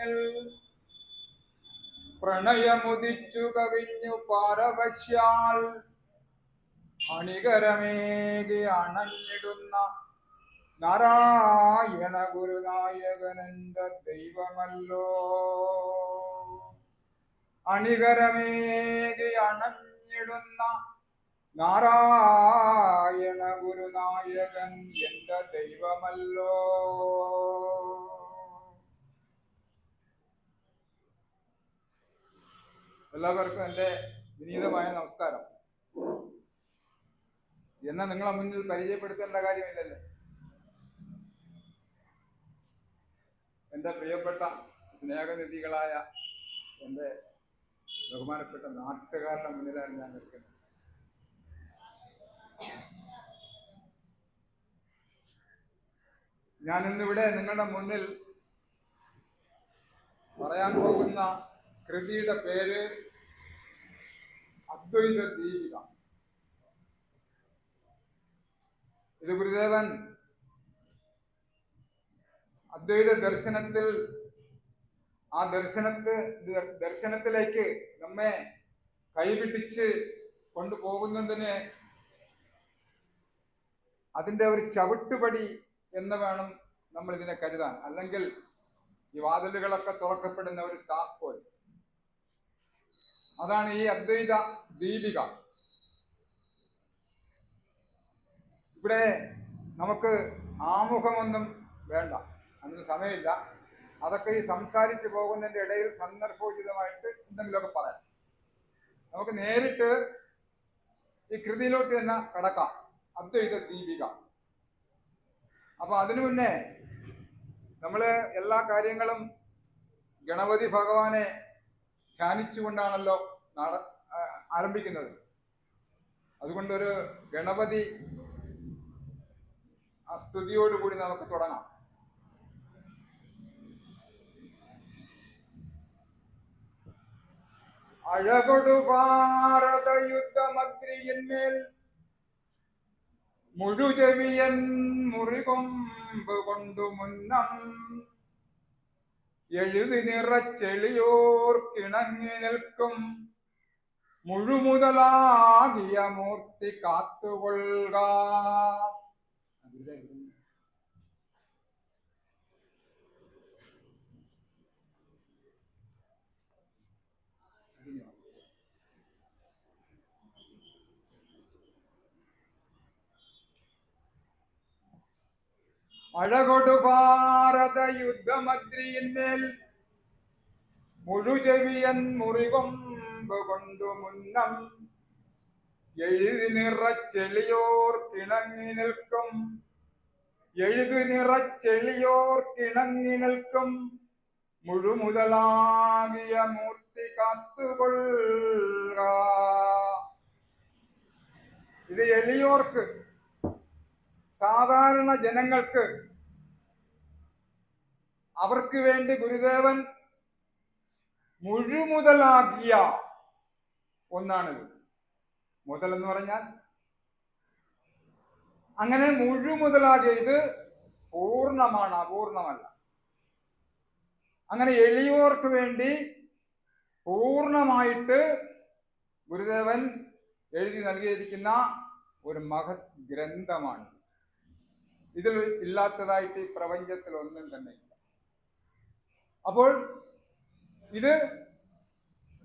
എന്നിൽ പ്രണയമുദിച്ചു കവിഞ്ഞു പാരവശ്യാൽ അണികരമേകി അണഞ്ഞിടുന്ന നാരായണ ഗുരുനായകനെന്റെ ദൈവമല്ലോ. അണികരമേകി അണഞ്ഞിടുന്ന നാരായണ ഗുരുനായകൻ എന്റെ ദൈവമല്ലോ. എല്ലാവർക്കും എൻ്റെ വിനീതമായ നമസ്കാരം. എന്നെ നിങ്ങളെ മുന്നിൽ പരിചയപ്പെടുത്തേണ്ട കാര്യമില്ലല്ലോ. എൻ്റെ പ്രിയപ്പെട്ട സ്നേഹനിധികളായ എൻ്റെ ബഹുമാനപ്പെട്ട നാട്ടുകാരുടെ മുന്നിലാണ് ഞാൻ നിൽക്കുന്നത്. ഞാൻ ഇന്നിവിടെ നിങ്ങളുടെ മുന്നിൽ പറയാൻ പോകുന്ന കൃതിയുടെ പേര് അദ്വൈത ദീപിക. ഇത് ഗുരുദേവൻ അദ്വൈത ദർശനത്തിൽ ആ ദർശനത്തിലേക്ക് നമ്മെ കൈപിടിച്ച് കൊണ്ടുപോകുന്നതിന് അതിൻ്റെ ഒരു ചവിട്ടുപടി എന്ന് വേണം നമ്മൾ ഇതിനെ കരുതാൻ. അല്ലെങ്കിൽ ഈ വാതിലുകളൊക്കെ തുറക്കപ്പെടുന്ന ഒരു താക്കോൽ. അതാണ് ഈ അദ്വൈത ദീപിക. ഇവിടെ നമുക്ക് ആമുഖമൊന്നും വേണ്ട, അതിന് സമയമില്ല. അതൊക്കെ ഈ സംസാരിച്ചു പോകുന്നതിൻ്റെ ഇടയിൽ സന്ദർഭോചിതമായിട്ട് എന്തെങ്കിലുമൊക്കെ പറയാം. നമുക്ക് നേരിട്ട് ഈ കൃതിയിലോട്ട് തന്നെ കടക്കാം. അദ്വൈത ദീപിക. അപ്പൊ അതിനു മുന്നേ നമ്മള് എല്ലാ കാര്യങ്ങളും ഗണപതി ഭഗവാനെ ധ്യാനിച്ചുകൊണ്ടാണല്ലോ ആരംഭിക്കുന്നത്. അതുകൊണ്ടൊരു ഗണപതി സ്തുതിയോടുകൂടി നമുക്ക് തുടങ്ങാം. അഴകൊടു ഭാരത യുദ്ധമഗ്രിയിന്മേൽ മുഴുചെവിയൻ മുറികൊമ്പ് കൊണ്ടു മുന്നം എഴുതി നിറച്ചെളിയോർ കിണങ്ങി നിൽക്കും മുഴുമുതലാകിയ മൂർത്തി കാത്തുകൊള്ളുക. അഴകൊടു ഭാരത യുദ്ധമദ്രിയിന്മേൽ മുഴുചെവിയൻ മുറികൊമ്പ് കൊണ്ടു മുന്നം എഴുതി നിറച്ചെളിയോർ കിണങ്ങി നിൽക്കും എഴുതി നിറച്ചെളിയോർ കിണങ്ങി നിൽക്കും മുഴുമുതലാകിയ മൂർത്തി കാത്തുകൊള്ളുക. ഇത് എളിയോർക്ക്, സാധാരണ ജനങ്ങൾക്ക്, അവർക്ക് വേണ്ടി ഗുരുദേവൻ മുഴുമുതലാകിയ ഒന്നാണിത്. മുതൽ എന്ന് പറഞ്ഞാൽ അങ്ങനെ മുഴുമുതലാകിയ, ഇത് പൂർണ്ണമാണ്, അപൂർണമല്ല. അങ്ങനെ എളിയോർക്ക് വേണ്ടി പൂർണ്ണമായിട്ട് ഗുരുദേവൻ എഴുതി നൽകിയിരിക്കുന്ന ഒരു മഹത് ഗ്രന്ഥമാണ്. ഇതിൽ ഇല്ലാത്തതായിട്ട് ഈ പ്രപഞ്ചത്തിൽ ഒന്നും തന്നെ ഇല്ല. അപ്പോൾ ഇത്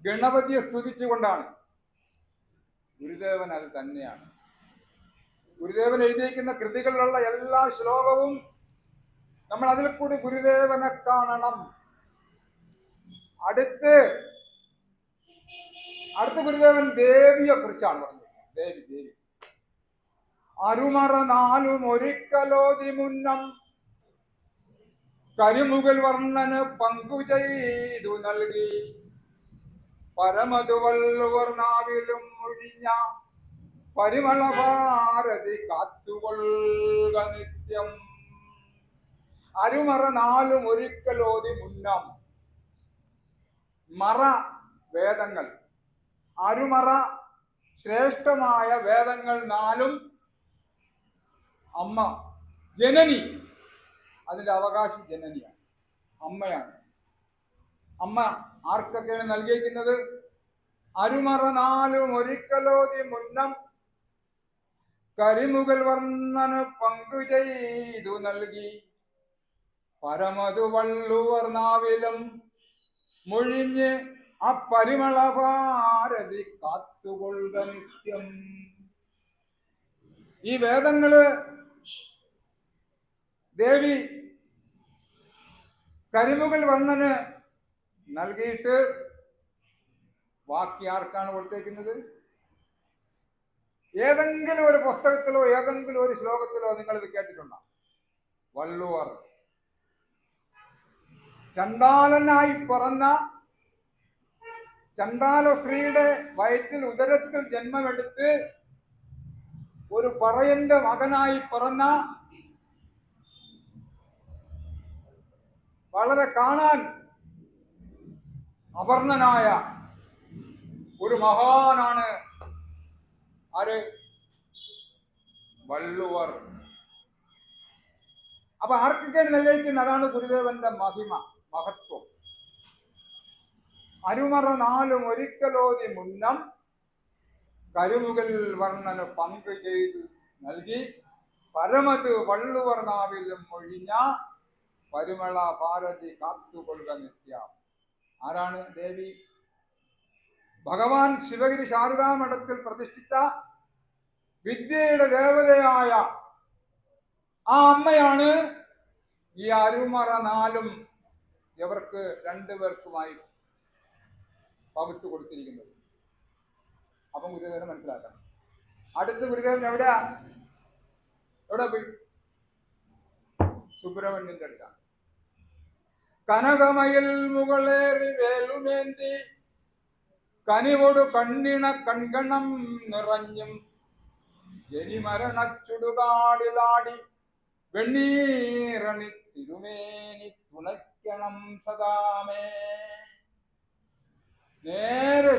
ഗണപതിയെ സ്തുതിച്ചുകൊണ്ടാണ്. ഗുരുദേവൻ അത് തന്നെയാണ്. ഗുരുദേവൻ എഴുതിയിരിക്കുന്ന കൃതികളിലുള്ള എല്ലാ ശ്ലോകവും നമ്മൾ അതിൽ കൂടി ഗുരുദേവനെ കാണണം. അടുത്ത് ഗുരുദേവൻ ദേവിയെ കുറിച്ചാണ് പറഞ്ഞത്. ദേവി അരുമറ നാലും ഒരിക്കലോതി മുന്നം കരിമുകൾ വർണ്ണന് പങ്കു ചെയ്തു നൽകി പരമതുവല്ലുവർ നാവിലും ഒഴിഞ്ഞ പരിമള ഭാരതി കാത്തുകൊള്ളുക നിത്യം. അരുമറ നാലും ഒരിക്കലോതി മുന്നം. മറ വേദങ്ങൾ, അരുമറ ശ്രേഷ്ഠമായ വേദങ്ങൾ നാലും അമ്മ ജനനി, അതിൻ്റെ അവകാശി ജനനിയാണ്, അമ്മയാണ്. അമ്മ ആർക്കൊക്കെയാണ് നൽകിയിരിക്കുന്നത്? അരുമറ നാലും ഒരിക്കലോതി മുന്നം കരിമുകൾ വർണ്ണന് പങ്കു ചെയ്തു നൽകി പരമതു വള്ളുവർ നാവിലും മൊഴിഞ്ഞ് അപ്പരിമള ഭാരതി കാത്തുകൊള്ളുക നിത്യം. ഈ വേദങ്ങള് ദേവി കരിമുകൾ വർണ്ണന് നൽകിയിട്ട് ബാക്കി ആർക്കാണ് കൊടുത്തേക്കുന്നത്? ഏതെങ്കിലും ഒരു പുസ്തകത്തിലോ ഏതെങ്കിലും ഒരു ശ്ലോകത്തിലോ നിങ്ങൾ ഇത് കേട്ടിട്ടുണ്ടോ? വള്ളുവർ ചണ്ടാലനായി പിറന്ന ചണ്ടാല സ്ത്രീയുടെ വയറ്റിൽ ഉദരത്തിൽ ജന്മമെടുത്ത് ഒരു പറയന്റെ മകനായി പിറന്ന വളരെ കാണാൻ അവർണനായ ഒരു മഹാനാണ് ആര്? വള്ളുവർ. അപ്പൊ ആർക്കൊക്കെയാണ് നിലനിൽക്കുന്നത്? അതാണ് ഗുരുദേവന്റെ മഹിമ, മഹത്വം. അരുമറ നാലും ഒരിക്കലോതി മുന്നം കരുമുകൾ വർണ്ണന് പങ്കു ചെയ്തു നൽകി പരമത് വള്ളുവർ നാവിലും ഒഴിഞ്ഞ പരിമള ഭാരതി കാത്തുകൊള്ളുക നിത്യ. ആരാണ് ദേവി? ഭഗവാൻ ശിവഗിരി ശാരദാമഠത്തിൽ പ്രതിഷ്ഠിച്ച വിദ്യയുടെ ദേവതയായ ആ അമ്മയാണ് ഈ അരുമറ നാലും ഇവർക്ക് രണ്ടുപേർക്കുമായി പകുത്തു കൊടുത്തിരിക്കുന്നത്. അപ്പം ഗുരുദേവനെ മനസ്സിലാക്കണം. അടുത്ത ഗുരുദേവൻ എവിടെ പോയി? സുബ്രഹ്മണ്യന്റെ അടുത്താണ്. കനകമയിൽ മുകളേറി വേലുമേന്തി കനിവൊടു കണ്ണിണ കൺകണം നിറഞ്ഞും ജനിമരണ ചുടുകാടിലാടി വെണ്ണീറണി തിരുമേനി തുണയ്ക്കണം സദാമേ. നേരെ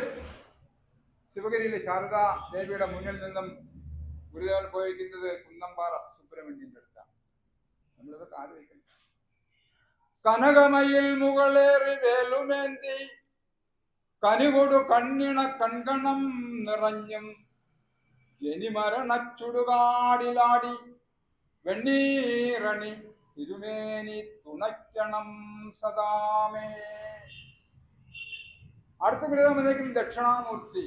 ശിവഗിരിയിലെ ശാരദാ ദേവിയുടെ മുന്നിൽ നിന്നും ഗുരുദേവൻ പോയിരിക്കുന്നത് കുന്നമ്പാറ സുബ്രഹ്മണ്യന്റെ അടുത്താണ്. നമ്മളിതൊക്കെ ആലോചിക്കണം. കനകമയിൽ മുകളേറി വേലുമേന്തി കനികൊടു കണ്ണിണ കൺകണം നിറഞ്ഞും ജനിമരണ ചുടുകാടിലാടി വെണ്ണീറണി തിരുമേനി തുണയ്ക്കണം സദാമേ. അടുത്ത ഗുരുദേവൻ ദക്ഷിണാമൂർത്തി.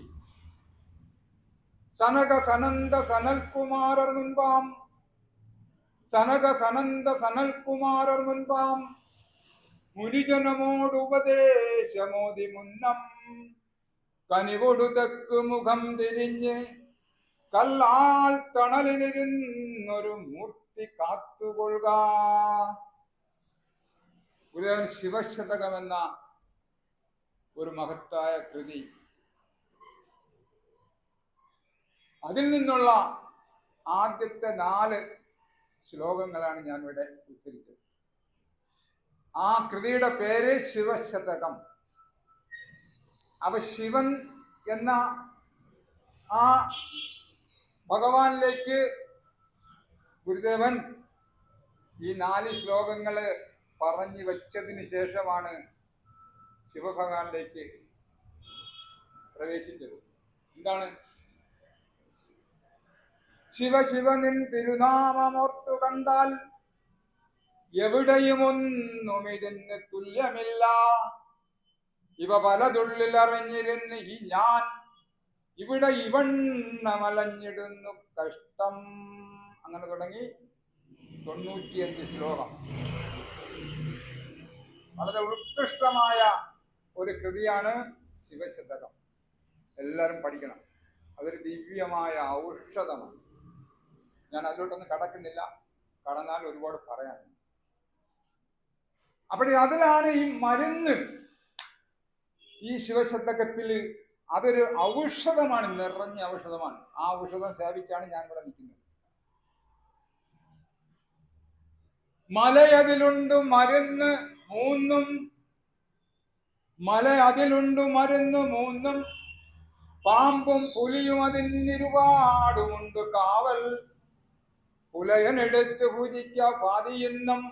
സനക സനന്ദ സനൽകുമാരർ മുൻപാം സനക സനന്ദ സനൽകുമാരർ മുൻപാം മുനിജനമോട് ഉപദേശമോതി മുന്നം കനിവൊടു തെക്ക് മുഖം തിരിഞ്ഞ് കല്ലാൽ തണലിലിരുന്നൊരു മൂർത്തി കാത്തുകൊള്ളുക. ഗുരുദേവൻ ശിവശതകം എന്ന ഒരു മഹത്തായ കൃതി, അതിൽ നിന്നുള്ള ആദ്യത്തെ 4 ശ്ലോകങ്ങളാണ് ഞാൻ ഇവിടെ ഉദ്ധരിച്ചത്. ആ കൃതിയുടെ പേര് ശിവശതകം. അപ്പൊ ശിവൻ എന്ന ആ ഭഗവാനിലേക്ക് ഗുരുദേവൻ ഈ 4 ശ്ലോകങ്ങള് പറഞ്ഞു വെച്ചതിന് ശേഷമാണ് ശിവഭഗവാനിലേക്ക് പ്രവേശിച്ചത്. എന്താണ്? ശിവ ശിവനിൻ തിരുനാമമോർത്തു കണ്ടാൽ എവിടെയും ഒന്നും ഇതിന് തുല്യമില്ല. ഇവ പലതുള്ളിൽ അറിഞ്ഞിരുന്ന് ഈ ഞാൻ ഇവിടെ ഇവണ്ണമലഞ്ഞിടുന്നു കഷ്ടം. അങ്ങനെ തുടങ്ങി 95 ശ്ലോകം. വളരെ ഉത്കൃഷ്ടമായ ഒരു കൃതിയാണ് ശിവശതകം. എല്ലാവരും പഠിക്കണം. അതൊരു ദിവ്യമായ ഔഷധമാണ്. ഞാൻ അതിലോട്ടൊന്നും കടക്കുന്നില്ല, കടന്നാൽ ഒരുപാട് പറയാനുണ്ട്. അപ്പോൾ അതിലാണ് ഈ മരുന്ന്. ഈ ശിവശതകത്തിൽ അതൊരു ഔഷധമാണ്, നിറഞ്ഞ ഔഷധമാണ്. ആ ഔഷധം സേവിച്ചാണ് ഞാൻ ഇവിടെ നിൽക്കുന്നത്. മലയതിലുണ്ട് മരുന്ന് മൂന്നും, മല അതിലുണ്ട് മരുന്ന് മൂന്നും, പാമ്പും പുലിയും അതിനൊരുപാടുമുണ്ട് കാവൽ. പുലയനെടുത്ത് പൂജിക്ക പാതിയെന്നും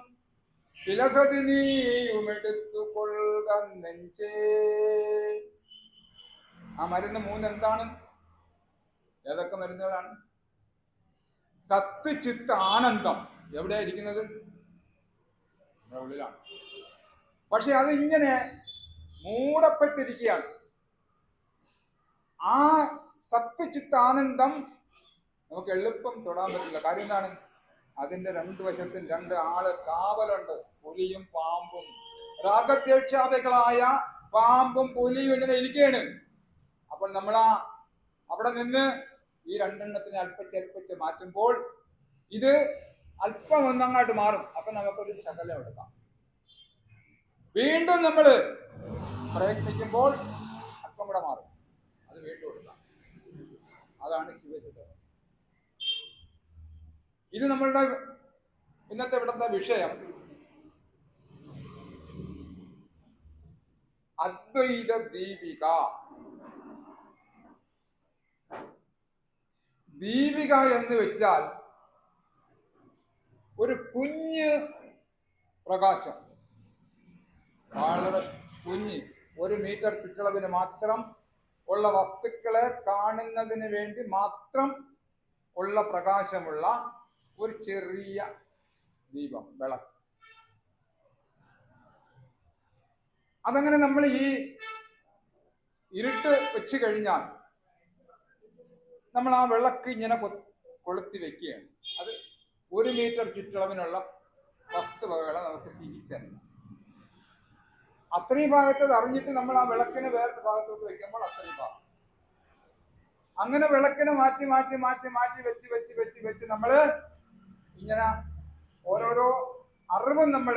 ചിലസതി നീയുമെടുത്തു കൊള്ളുക നെഞ്ചേ. ആ മരുന്ന് 3 എന്താണ്? ഏതൊക്കെ മരുന്നുകളാണ്? സത്ത് ചിത്ത് ആനന്ദം എവിടെയാ ഇരിക്കുന്നത്? നമ്മുടെ ഉള്ളിലാണ്. പക്ഷെ അത് ഇങ്ങനെ മൂടപ്പെട്ടിരിക്കുകയാണ്. ആ സത്ത് ചിത്ത് ആനന്ദം നമുക്ക് എളുപ്പം തൊടാൻ പറ്റില്ല. കാര്യം എന്താണ്? അതിന്റെ 2 വശത്തും 2 ആള് കാവലുണ്ട്, പുലിയും പാമ്പും. രാഗദ്വേഷാദികളായ പാമ്പും പുലിയും ഇങ്ങനെ ഇരിക്കുകയാണ്. അപ്പോൾ നമ്മൾ അവിടെ നിന്ന് ഈ 2 എണ്ണത്തിനെ അല്പച്ച് മാറ്റുമ്പോൾ ഇത് അല്പം ഒന്നങ്ങാട്ട് മാറും. അപ്പൊ നമുക്കൊരു ശകലം എടുക്കാം. വീണ്ടും നമ്മൾ പ്രയത്നിക്കുമ്പോൾ അല്പം കൂടെ മാറും, അത് വീണ്ടും എടുക്കാം. അതാണ് ശിവചിത്രം. ഇത് നമ്മളുടെ ഇന്നത്തെ ഇവിടുത്തെ വിഷയം അദ്വൈത ദീപിക. ദീപിക എന്ന് വെച്ചാൽ ഒരു കുഞ്ഞ് പ്രകാശം, വളരെ കുഞ്ഞ്, 1 മീറ്റർ ചുറ്റളവിന് മാത്രം ഉള്ള വസ്തുക്കളെ കാണുന്നതിന് വേണ്ടി മാത്രം ഉള്ള പ്രകാശമുള്ള ഒരു ചെറിയ ദീപം, വിളക്ക്. അതങ്ങനെ നമ്മൾ ഈ ഇരുട്ട് വെച്ച് കഴിഞ്ഞാൽ നമ്മൾ ആ വിളക്ക് ഇങ്ങനെ കൊളുത്തി വെക്കുകയാണ്. അത് 1 മീറ്റർ ചുറ്റളവിനുള്ള വസ്തുവകളെ നമുക്ക് തിരിച്ചറിയാം. അത്രയും ഭാഗത്ത് അറിഞ്ഞിട്ട് നമ്മൾ ആ വിളക്കിനെ വേറൊരു ഭാഗത്തോട്ട് വെക്കുമ്പോൾ അത്രയും ഭാഗം. അങ്ങനെ വിളക്കിനെ മാറ്റി മാറ്റി മാറ്റി മാറ്റി വെച്ച് വെച്ച് വെച്ച് വെച്ച് നമ്മൾ ഇങ്ങനെ ഓരോരോ അറിവും നമ്മൾ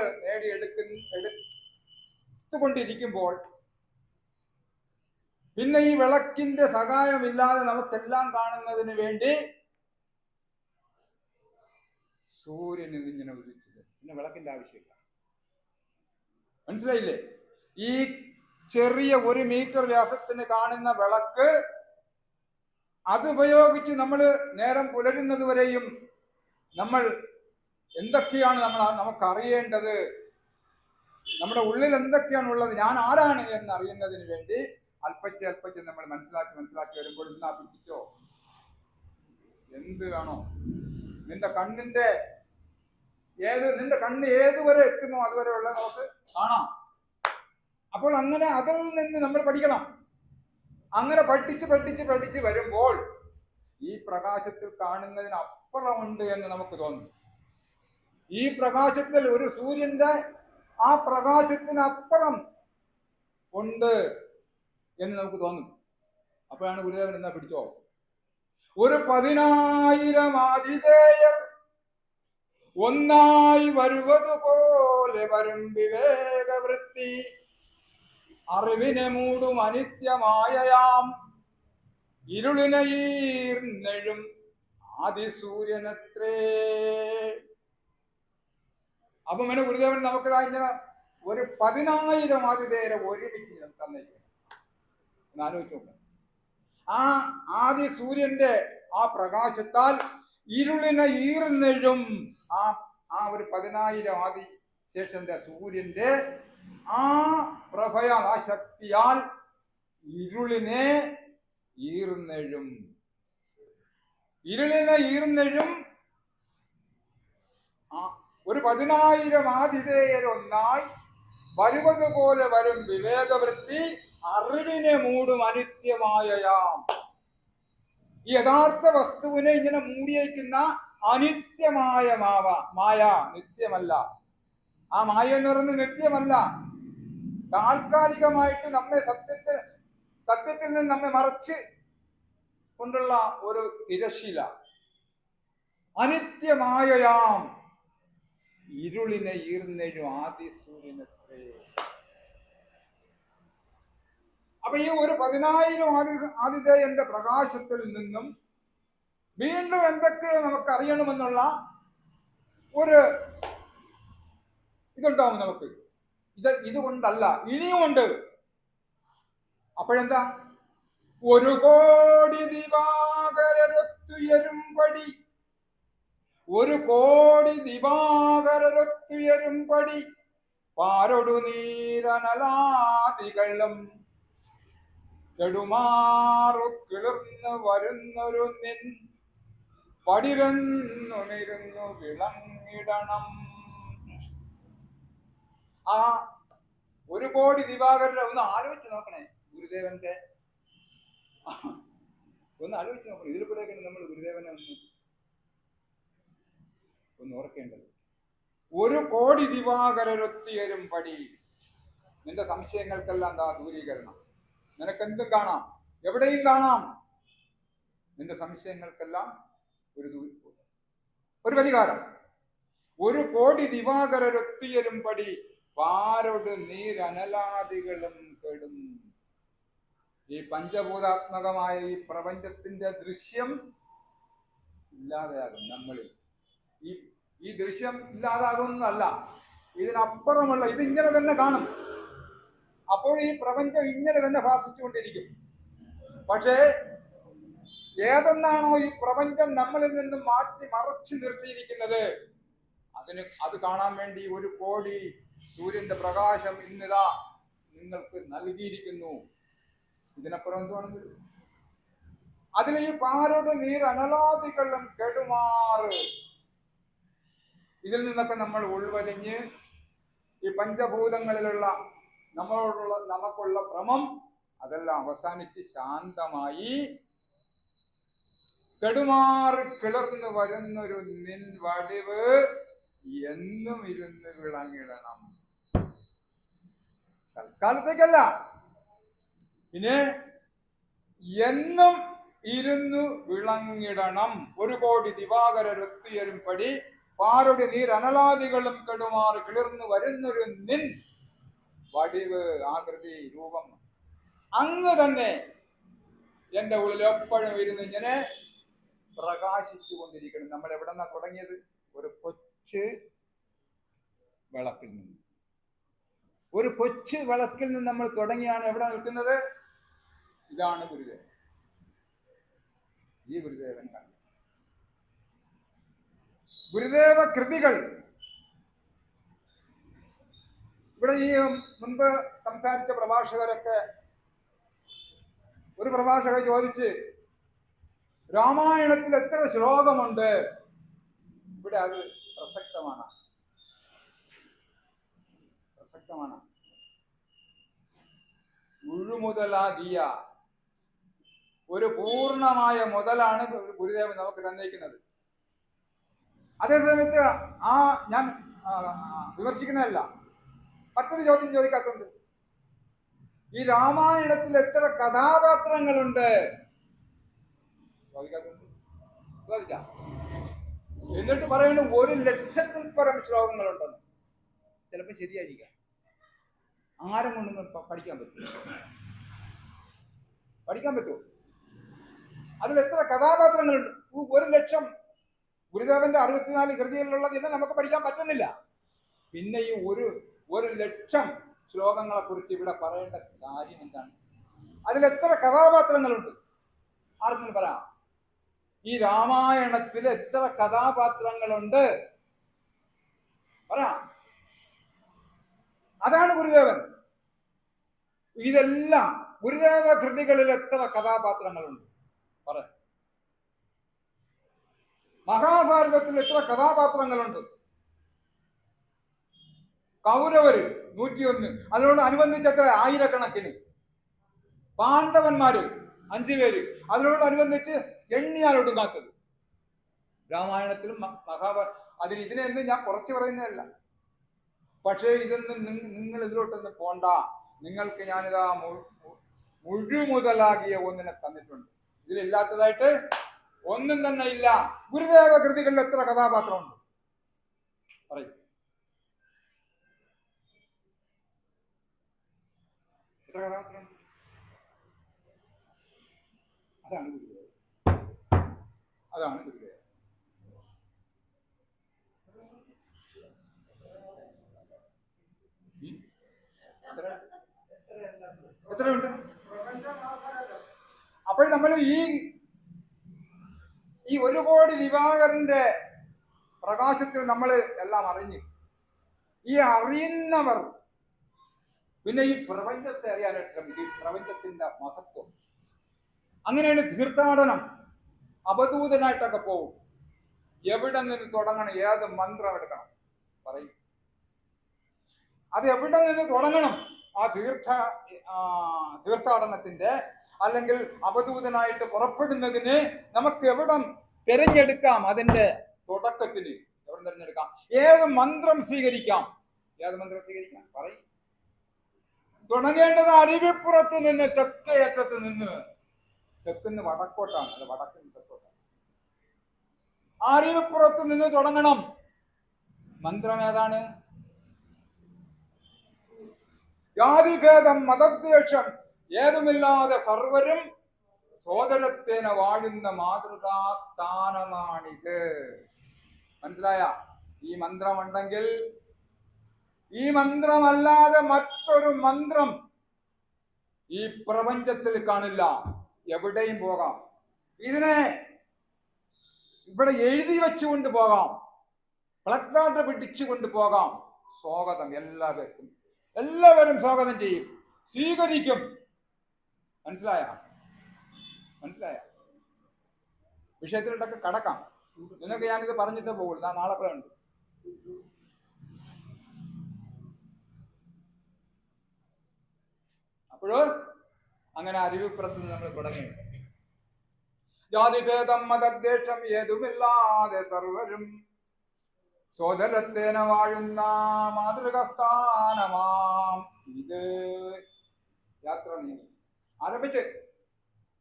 എടുത്തുകൊണ്ടിരിക്കുമ്പോൾ പിന്നെ ഈ വിളക്കിന്റെ സഹായമില്ലാതെ നമുക്കെല്ലാം കാണുന്നതിന് വേണ്ടി സൂര്യൻ ഇതിങ്ങനെ ഉദിച്ചത്. പിന്നെ വിളക്കിന്റെ ആവശ്യമില്ല. മനസ്സിലായില്ലേ? ഈ ചെറിയ 1 മീറ്റർ വ്യാസത്തിന് കാണുന്ന വിളക്ക് അതുപയോഗിച്ച് നമ്മൾ നേരം പുലരുന്നത് വരെയും നമ്മൾ എന്തൊക്കെയാണ് നമുക്കറിയേണ്ടത്, നമ്മുടെ ഉള്ളിൽ എന്തൊക്കെയാണുള്ളത്, ഞാൻ ആരാണ് എന്നറിയുന്നതിന് വേണ്ടി അല്പച്ച് നമ്മൾ മനസ്സിലാക്കി വരുമ്പോൾ ഇന്നാ പിടിച്ചോ, എന്ത് കാണോ, നിന്റെ കണ്ണ് ഏതുവരെ എത്തുമോ അതുവരെ ഉള്ള നമുക്ക് കാണാം. അപ്പോൾ അങ്ങനെ അതിൽ നിന്ന് നമ്മൾ പഠിക്കണം. അങ്ങനെ പഠിച്ച് വരുമ്പോൾ ഈ പ്രകാശത്തിൽ കാണുന്നതിന് അപ്പുറമുണ്ട് എന്ന് നമുക്ക് തോന്നും. ഈ പ്രകാശത്തിൽ ഒരു സൂര്യന്റെ ആ പ്രകാശത്തിനപ്പുറം ഉണ്ട് എന്ന് നമുക്ക് തോന്നും. അപ്പോഴാണ് ഗുരുദേവൻ എന്നാ പിടിച്ചോ, ഒരു 10,000 ആതിഥേയർ ഒന്നായി വരുവതുപോലെ വരും വിവേകവൃത്തി, അറിവിനെ മൂടും അനിത്യമായയാം ഇരുളിനെ ഈർന്നെഴും ആദിസൂര്യനത്രേ. അപ്പൊ അങ്ങനെ ഗുരുദേവൻ നമുക്ക് ഇങ്ങനെ ഒരു 10,000 ആതിഥേയരെ ഒരുമിച്ച് തന്നേക്കും. ആലോചിച്ചോട്ടെ, ആ ആദി സൂര്യന്റെ ആ പ്രകാശത്താൽ ഇരുളിനെ ഈർന്നെഴും. ആ ഒരു 10,000 ആദി ശേഷന്റെ സൂര്യന്റെ ആ പ്രഭയാൽ, ആ ശക്തിയാൽ ഇരുളിനെ ഈർന്നെഴും. ഒരു 10,000 ആതിഥേയരൊന്നായി വരുവതുപോലെ വരും വിവേകവൃത്തി, അറിവിനെ മൂടും അനിത്യമായയാം. ഈ യഥാർത്ഥ വസ്തുവിനെ ഇങ്ങനെ മൂടിയേക്കുന്ന അനിത്യമായ മായ, നിത്യമല്ല. ആ മായ എന്ന് പറയുന്നത് നിത്യമല്ല. താൽക്കാലികമായിട്ട് നമ്മെ സത്യത്തിൽ നിന്ന് നമ്മെ മറച്ച് കൊണ്ടുള്ള ഒരു തിരശീല. അനിത്യമായയാം ഇരുളിനെ ഈർന്നെഴും ആദി സൂര്യനത്രേ. അപ്പൊ ഈ ഒരു 10,000 ആതിഥേയന്റെ പ്രകാശത്തിൽ നിന്നും വീണ്ടും എന്തൊക്കെ നമുക്ക് അറിയണമെന്നുള്ള ഒരു ഇതുണ്ടാവും നമുക്ക്. ഇതുകൊണ്ടല്ല, ഇനിയുമുണ്ട്. അപ്പോഴെന്താ, 1 കോടി ദിവാകരൊത്തുയരുംപടി ഒരു കോടി ദിവാകരൊത്തുയരും പടി പാരൊടു നീരനലാദികളും കെടുമാറു കിളിർന്നു വരുന്നൊരു നിൻ പടിവെന്നുമിരുന്നു വിളങ്ങിടണം. ആ ഒരു കോടി ദിവാകരനെ ഒന്ന് ആലോചിച്ച് നോക്കണേ. ഗുരുദേവന്റെ ഒന്ന് ആലോചിച്ച് നോക്കണം. ഇതിൽ കൂടെയൊക്കെയാണ് നമ്മൾ ഗുരുദേവനെ ഒന്ന് ഓർക്കേണ്ടത്. ഒരു കോടി ദിവാകരൊത്തിയരും പടി. നിന്റെ സംശയങ്ങൾക്കെല്ലാം എന്താ ദൂരീകരണം. നിനക്കെന്തും കാണാം, എവിടെയും കാണാം. നിന്റെ സംശയങ്ങൾക്കെല്ലാം ഒരു പരിഹാരം. ഒരു കോടി ദിവാകരൊത്തിയരും പടി പാരൊട് നീരനലാദികളും കെടും. ഈ പഞ്ചഭൂതാത്മകമായ ഈ പ്രപഞ്ചത്തിന്റെ ദൃശ്യം ഇല്ലാതെയാകും നമ്മളിൽ. ഈ ദൃശ്യം ഇല്ലാതാകുന്നതല്ല, ഇതിനപ്പുറമുള്ള ഇതിങ്ങനെ തന്നെ കാണും. അപ്പോൾ ഈ പ്രപഞ്ചം ഇങ്ങനെ തന്നെ ഭാസിച്ചുകൊണ്ടിരിക്കും. പക്ഷേ ഏതെന്നാണോ ഈ പ്രപഞ്ചം നമ്മളിൽ നിന്നും മാറ്റി മറച്ചു നിർത്തിയിരിക്കുന്നത്, അത് കാണാൻ വേണ്ടി ഒരു കോടി സൂര്യന്റെ പ്രകാശം ഇന്നിതാ നിങ്ങൾക്ക് നൽകിയിരിക്കുന്നു. ഇതിനപ്പുറം എന്തുവാണെങ്കിൽ അതിൽ ഈ പാരോട് നീരനലാദികളും കെടുമാറ്. ഇതിൽ നിന്നൊക്കെ നമ്മൾ ഉൾവലിഞ്ഞ് ഈ പഞ്ചഭൂതങ്ങളിലുള്ള നമുക്കുള്ള ഭ്രമം അതെല്ലാം അവസാനിച്ച് ശാന്തമായി കെടുമാറി കിളർന്നു വരുന്നൊരു നിൻ വടിവ് എന്നും ഇരുന്ന് വിളങ്ങിടണം. തൽക്കാലത്തേക്കല്ല, പിന്നെ എന്നും ഇരുന്നു വിളങ്ങിടണം. ഒരു കോടി ദിവാകരൊത്തുയരും പടി പാരുടെ നീരനലാദികളും കെടുമാറി കിളിർന്നു വരുന്നൊരു നിൻ വടിവ്, ആകൃതി, രൂപം അങ്ങ് തന്നെ എന്റെ ഉള്ളിൽ എപ്പോഴും ഇരുന്ന് ഇങ്ങനെ പ്രകാശിച്ചു കൊണ്ടിരിക്കണം. നമ്മൾ എവിടെ നിന്നാ തുടങ്ങിയത്? ഒരു കൊച്ചു വിളക്കിൽ നിന്ന്. ഒരു കൊച്ചു വിളക്കിൽ നിന്ന് നമ്മൾ തുടങ്ങിയാണ് എവിടെ നിൽക്കുന്നത്? ഇതാണ് ഗുരുദേവൻ. ഈ ഗുരുദേവൻ കണ്ടു. ഗുരുദേവ കൃതികൾ ഇവിടെ ഈ മുൻപ് സംസാരിച്ച പ്രഭാഷകരൊക്കെ, ഒരു പ്രഭാഷകർ ചോദിച്ച് രാമായണത്തിൽ എത്ര ശ്ലോകമുണ്ട്? ഇവിടെ അത് പ്രസക്തമാണ്. മുഴുമുതലാകിയ ഒരു പൂർണ്ണമായ മുതലാണ് ഗുരുദേവൻ നമുക്ക് തന്നിരിക്കുന്നത്. അതേസമയത്ത് ഞാൻ വിമർശിക്കുന്നതല്ല, മറ്റൊരു ചോദ്യം ചോദിക്കാത്തത്, ഈ രാമായണത്തിൽ എത്ര കഥാപാത്രങ്ങളുണ്ട്? ചോദിക്കാം. എന്നിട്ട് പറയുന്നത് 1,00,000-ൽ പരം ശ്ലോകങ്ങളുണ്ടെന്ന്. ചിലപ്പോൾ ശരിയായിരിക്കാം. ആരും കൊണ്ടൊന്നും പഠിക്കാൻ പറ്റുമോ? അതിൽ എത്ര കഥാപാത്രങ്ങളുണ്ട്? 1,00,000. ഗുരുദേവന്റെ 64 കൃതികളിലുള്ളത് ഇന്ന് നമുക്ക് പഠിക്കാൻ പറ്റുന്നില്ല. പിന്നെ ഈ 1,00,000 ശ്ലോകങ്ങളെ കുറിച്ച് ഇവിടെ പറയേണ്ട കാര്യം എന്താണ്? അതിലെത്ര കഥാപാത്രങ്ങളുണ്ട്? ആർക്കെങ്കിലും പറയാം? ഈ രാമായണത്തിൽ എത്ര കഥാപാത്രങ്ങളുണ്ട്? പറയാം. അതാണ് ഗുരുദേവൻ. ഇതെല്ലാം ഗുരുദേവ കൃതികളിൽ എത്ര കഥാപാത്രങ്ങളുണ്ട്? പറ. മഹാഭാരതത്തിൽ എത്ര കഥാപാത്രങ്ങളുണ്ട്? കൗരവര് 101, അതിനോട് അനുബന്ധിച്ച് എത്ര? ആയിരക്കണക്കിന്. പാണ്ഡവന്മാര് 5 പേര്, അതിനോട് അനുബന്ധിച്ച് എണ്ണിയാലൊടുങ്ങാത്തത്. രാമായണത്തിലും അതിൽ ഇതിനെന്ന് ഞാൻ കുറച്ച് പറയുന്നതല്ല. പക്ഷേ ഇതൊന്നും നിങ്ങൾ ഇതിലോട്ടൊന്നും പോണ്ട. നിങ്ങൾക്ക് ഞാനിതാ മുഴുമുതലാകിയ ഒന്നിനെ തന്നിട്ടുണ്ട്. ഇതിലില്ലാത്തതായിട്ട് ഒന്നും തന്നെ ഇല്ല. ഗുരുദേവ കൃതികളിൽ എത്ര കഥാപാത്രമുണ്ട്? പറയും. എത്ര കഥാപാത്രമുണ്ട്? അതാണ് ഗുരുദേവൻ. എത്രയുണ്ട്? അപ്പോൾ നമ്മൾ ഈ 1 കോടി ദിവാകരന്റെ പ്രകാശത്തിൽ നമ്മൾ എല്ലാം അറിഞ്ഞു. ഈ അറിയുന്നവർ പിന്നെ ഈ പ്രപഞ്ചത്തെ അറിയാനായിട്ട് ശ്രമിക്കും, ഈ പ്രപഞ്ചത്തിന്റെ മഹത്വം. അങ്ങനെയാണ് തീർത്ഥാടനം. അവധൂതനായിട്ടൊക്കെ പോകും. എവിടെ നിന്ന് തുടങ്ങണം, ഏത് മന്ത്രം എടുക്കണം പറയും. അത് എവിടെ നിന്ന് തുടങ്ങണം? ആ തീർത്ഥാടനത്തിന്റെ അല്ലെങ്കിൽ അവധൂതനായിട്ട് പുറപ്പെടുന്നതിന് നമുക്ക് എവിടം തിരഞ്ഞെടുക്കാം? അതിന്റെ തുടക്കത്തിന് എവിടെ തിരഞ്ഞെടുക്കാം? ഏത് മന്ത്രം സ്വീകരിക്കാം? ഏത് മന്ത്രം സ്വീകരിക്കാം പറയും. തുടങ്ങേണ്ടത് അരുവിപ്പുറത്ത് നിന്ന്, തെക്കേ അറ്റത്ത് നിന്ന്. തെക്കുന്ന് വടക്കോട്ടാണ്, അത് വടക്കുന്ന് തെക്കോട്ടാണ്. അരുവിപ്പുറത്ത് നിന്ന് തുടങ്ങണം. മന്ത്രം ഏതാണ്? ജാതിഭേദം മതദ്വേഷം ഏതുമില്ലാതെ സർവരും സോദരത്തേന വാഴുന്ന മാതൃകാ സ്ഥാനമാണിത്. മനസ്സിലായ? ഈ മന്ത്രമുണ്ടെങ്കിൽ, ഈ മന്ത്രമല്ലാതെ മറ്റൊരു മന്ത്രം ഈ പ്രപഞ്ചത്തിൽ കാണില്ല. എവിടെയും പോകാം. ഇതിനെ ഇവിടെ എഴുതി വെച്ചുകൊണ്ട് പോകാം, പ്ലക്കാർഡ് പിടിച്ചുകൊണ്ട് പോകാം. സ്വാഗതം എല്ലാവർക്കും, എല്ലാവരും സ്വാഗതം ചെയ്യും, സ്വീകരിക്കും. മനസ്സിലായ? മനസ്സിലായ? വിഷയത്തിലോട്ടൊക്കെ കടക്കാം. നിങ്ങൾക്ക് ഞാനിത് പറഞ്ഞിട്ടേ പോകുള്ളൂ. ഞാൻ നാളെ പറയുന്നുണ്ട്. അപ്പോഴ് അങ്ങനെ അരുവിപ്പുറത്ത് നിന്ന് നമ്മൾ തുടങ്ങി. ജാതിഭേദം മതദ്വേഷം ഏതുമില്ലാതെ സർവരും സോദരത്തേന വാഴുന്ന മാതൃകസ്ഥാനമാം ഇത്. യാത്ര നീങ്ങി ആരംഭിച്ച്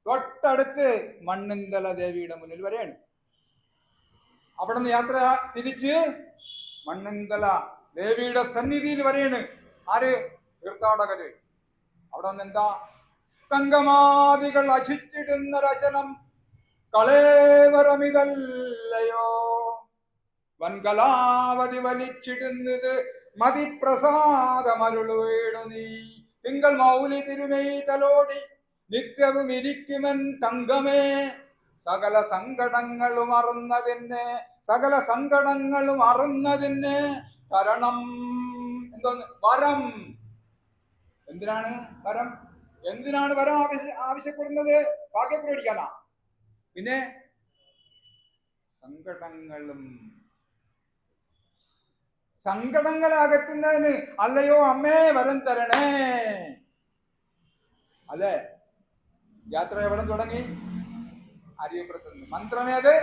തൊട്ടടുത്ത് മണ്ണിന്തല ദേവിയുടെ മുന്നിൽ വരെയാണ്. അവിടെ നിന്ന് യാത്ര തിരിച്ച് മണ്ണിന്തല ദേവിയുടെ സന്നിധിയിൽ വരെയാണ്. ആര്? തീർത്ഥാടകര്. അവിടെ നിന്ന് എന്താ? കങ്കമാദികൾ അശിച്ചിടുന്ന രചനം കളേവരമിതല്ലയോ, വൻകലാവതി വലിച്ചിടുന്നത് മതിപ്രസാദമരുളേണു നീ. തിങ്കൾ മൗലി തിരുമൈ തലോടി നിത്യവും ഇരിക്കുമൻ തങ്കമേ, സകല സങ്കടങ്ങളും അറുന്നതിന്, സകല സങ്കടങ്ങളും അറുന്നതിന് തരണം. എന്തോന്ന്? വരം. എന്തിനാണ് വരം? എന്തിനാണ് വരം ആവശ്യപ്പെടുന്നത്? ഭാഗ്യക്കുറടിക്കാനാ. പിന്നെ സങ്കടങ്ങളെ അകറ്റുന്നതിന്. അല്ലയോ അമ്മേ വരം തരണേ. അല്ലേ? യാത്ര എവിടെ തുടങ്ങി? അരിയപ്പുറത്തുനിന്ന്. മന്ത്രമേത്?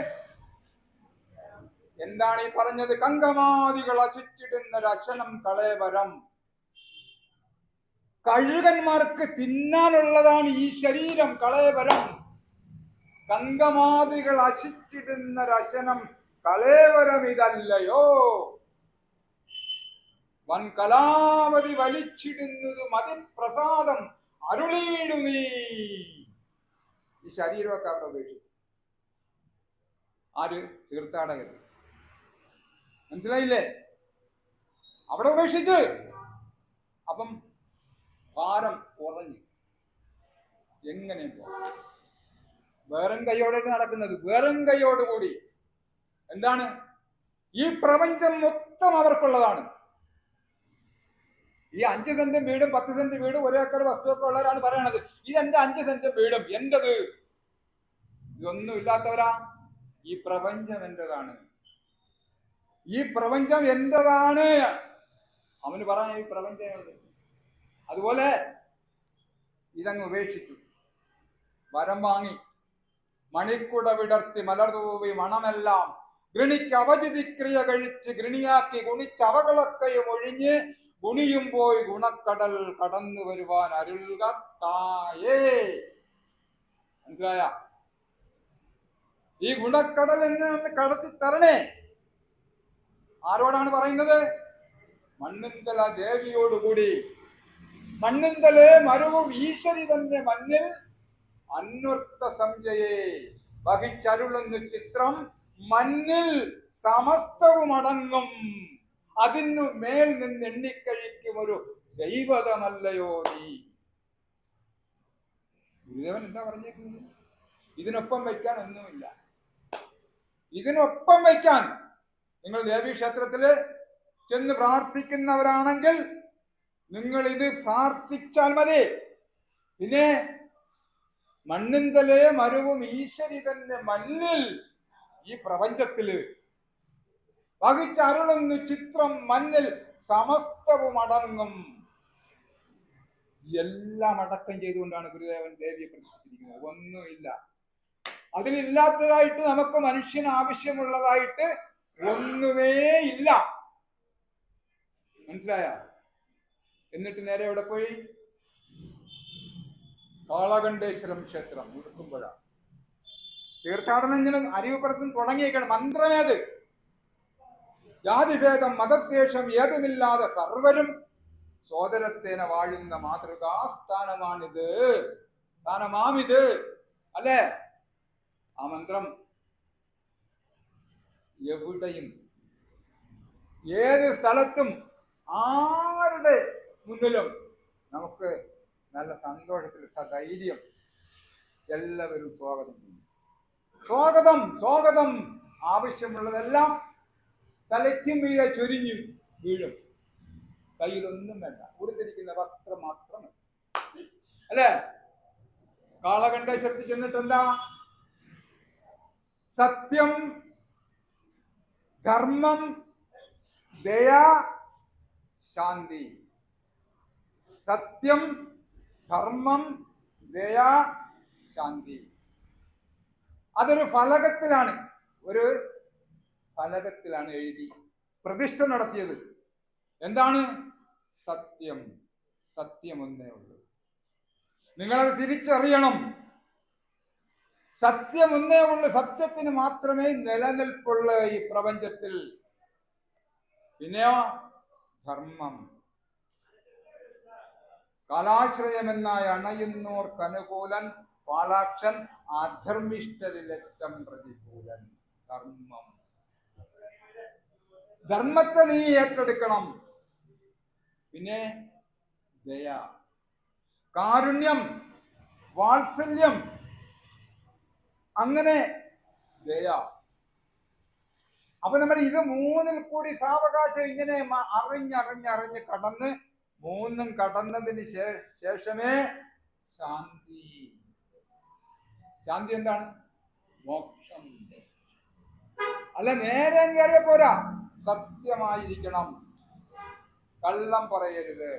എന്താണ് ഈ പറഞ്ഞത്? കങ്കമാദികൾ അശിച്ചിടുന്ന രചനം കളേവരം. കഴുകന്മാർക്ക് തിന്നാനുള്ളതാണ് ഈ ശരീരം, കളേവരം. കങ്കമാദികൾ അശിച്ചിടുന്ന രചനം കളേവരം ഇതല്ലയോ, വൻകലാവതി വലിച്ചിടുന്നത് മതിപ്രസാദം അരുളീടു നീ. ഈ ശരീരമൊക്കെ അവിടെ ഉപേക്ഷിച്ചു. ആര്? തീർത്ഥാടകർ. മനസ്സിലായില്ലേ? അവിടെ ഉപേക്ഷിച്ച്. അപ്പം ഭാരം കുറഞ്ഞു. എങ്ങനെ വെറും കൈയോടെ നടക്കുന്നത്? വെറും കൈയോടുകൂടി. എന്താണ്? ഈ പ്രപഞ്ചം മൊത്തം അവർക്കുള്ളതാണ്. ഈ 5 സെന്റും വീടും 10 സെന്റ് വീടും 1 ഏക്കർ വസ്തുവൊക്കെ ഉള്ളവരാണ് പറയണത് ഇതെന്റെ 5 സെന്റ് വീടും എന്റേത്. ഇതൊന്നും ഇല്ലാത്തവരാ. ഈ പ്രപഞ്ചം എന്റേതാണ്, ഈ പ്രപഞ്ചം എന്റേതാണ്. അവന് പറയാൻ ഈ പ്രപഞ്ചമുണ്ട്. അതുപോലെ ഇതങ്ങ് ഉപേക്ഷിച്ചു. വരം വാങ്ങി, മണിക്കുട വിടർത്തി മലർതൂവി മണമെല്ലാം ഗൃണിക്ക് അവചിതിക്രിയ കഴിച്ച് ഗൃണിയാക്കി ഗുണിച്ച് അവകളൊക്കെയും ഒഴിഞ്ഞ് ഗുണിയും പോയി ഗുണക്കടൽ കടന്നു വരുവാൻ അരുൾക തായേ. മനസ്സിലായ? ഈ ഗുണക്കടൽ എന്നെ ഒന്ന് കടത്തി തരണേ. ആരോടാണ് പറയുന്നത്? മണ്ണിന്തല ദേവിയോടുകൂടി. മണ്ണിന്തലെ മരുവും ഈശ്വരി തന്നെ മണ്ണിൽ അന്വർത്ഥ സംജയെ വഹിച്ചരുളുന്ന ചിത്രം മണ്ണിൽ സമസ്തവും അടങ്ങും. അതിനു മേൽ നിന്ന് എണ്ണിക്കഴിക്കും ഒരു ദൈവതമല്ലയോ നീ. ഗുരുദേവൻ എന്താ പറഞ്ഞേക്കുന്നത്? ഇതിനൊപ്പം വയ്ക്കാൻ ഒന്നുമില്ല. ഇതിനൊപ്പം വയ്ക്കാൻ നിങ്ങൾ ദേവീക്ഷേത്രത്തില് ചെന്ന് പ്രാർത്ഥിക്കുന്നവരാണെങ്കിൽ നിങ്ങൾ ഇത് പ്രാർത്ഥിച്ചാൽ മതി. പിന്നെ മണ്ണിന്തലേ മരുവും ഈശ്വരി തന്നെ മണ്ണിൽ ഈ പ്രപഞ്ചത്തില് വഹിച്ചരുളുന്നു ചിത്രം മണ്ണിൽ സമസ്തവും അടങ്ങും. എല്ലാം അടക്കം ചെയ്തുകൊണ്ടാണ് ഗുരുദേവൻ ദേവിയെ പ്രതിഷ്ഠിച്ചിരിക്കുന്നത്. ഒന്നുമില്ല അതിലില്ലാത്തതായിട്ട്, നമുക്ക് മനുഷ്യന് ആവശ്യമുള്ളതായിട്ട് ഒന്നുമേ ഇല്ല. മനസ്സിലായ? എന്നിട്ട് നേരെ എവിടെ പോയി? കാളകണ്ഠേശ്വരം ക്ഷേത്രം ഉടുക്കുമ്പോഴ തീർത്ഥാടനം അരിവുപുറത്തും തുടങ്ങിയേക്കണം. മന്ത്രമേത്? ജാതിഭേദം മതദ്വേഷം ഏതുമില്ലാതെ സർവരും സോദരത്തേന വാഴുന്ന മാതൃകാ സ്ഥാനമാണിത്, സ്ഥാനമാമിത്. അല്ലേ? ആ മന്ത്രം എവിടെയും ഏത് സ്ഥലത്തും ആരുടെ മുന്നിലും നമുക്ക് നല്ല സന്തോഷത്തിൽ സധൈര്യം എല്ലാവരും സ്വാഗതം ചെയ്യും. സ്വാഗതം സ്വാഗതം. ആവശ്യമുള്ളതെല്ലാം തലയ്ക്കും മീതെ ചൊരിഞ്ഞു വീഴും. കയ്യിലൊന്നും വേണ്ട, ഉടുത്തിരിക്കുന്ന വസ്ത്രം മാത്രം അല്ലേ? കാളകണ്ഠേശ്വരത്തിൽ ചെന്നിട്ട് എന്താ? സത്യം, ധർമ്മം, ദയ, ശാന്തി. സത്യം, ധർമ്മം, ദയ, ശാന്തി. അതൊരു ഫലകത്തിലാണ്, ഒരു ഫലകത്തിലാണ് എഴുതി പ്രതിഷ്ഠ നടത്തിയത്. എന്താണ്? സത്യം. സത്യം ഒന്നേ ഉള്ളൂ. നിങ്ങളത് തിരിച്ചറിയണം. സത്യം ഒന്നേ ഉള്ളൂ. സത്യത്തിന് മാത്രമേ നിലനിൽപ്പുള്ളൂ ഈ പ്രപഞ്ചത്തിൽ. പിന്നെയോ ധർമ്മം. കാലാശ്രയമെന്നായി അണയുന്നോർക്ക് അനുകൂലൻ, പാലാക്ഷൻ അധർമ്മിഷ്ഠരിലറ്റം പ്രതികൂലൻ. ധർമ്മം. ധർമ്മത്തെ നീ ഏറ്റെടുക്കണം. പിന്നെ ദയ, കാരുണ്യം, വാത്സല്യം, അങ്ങനെ ദയ. അപ്പൊ നമ്മൾ ഇത് മൂന്നിൽ കൂടി സാവകാശം ഇങ്ങനെ അറിഞ്ഞ് കടന്ന്, മൂന്നും കടന്നതിന് ശേഷമേ ശാന്തി. ശാന്തി എന്താണ്? മോക്ഷം. അല്ല നേരെ കയറിയ പോരാ, സത്യമായിരിക്കണം, കള്ളം പറയരുത്,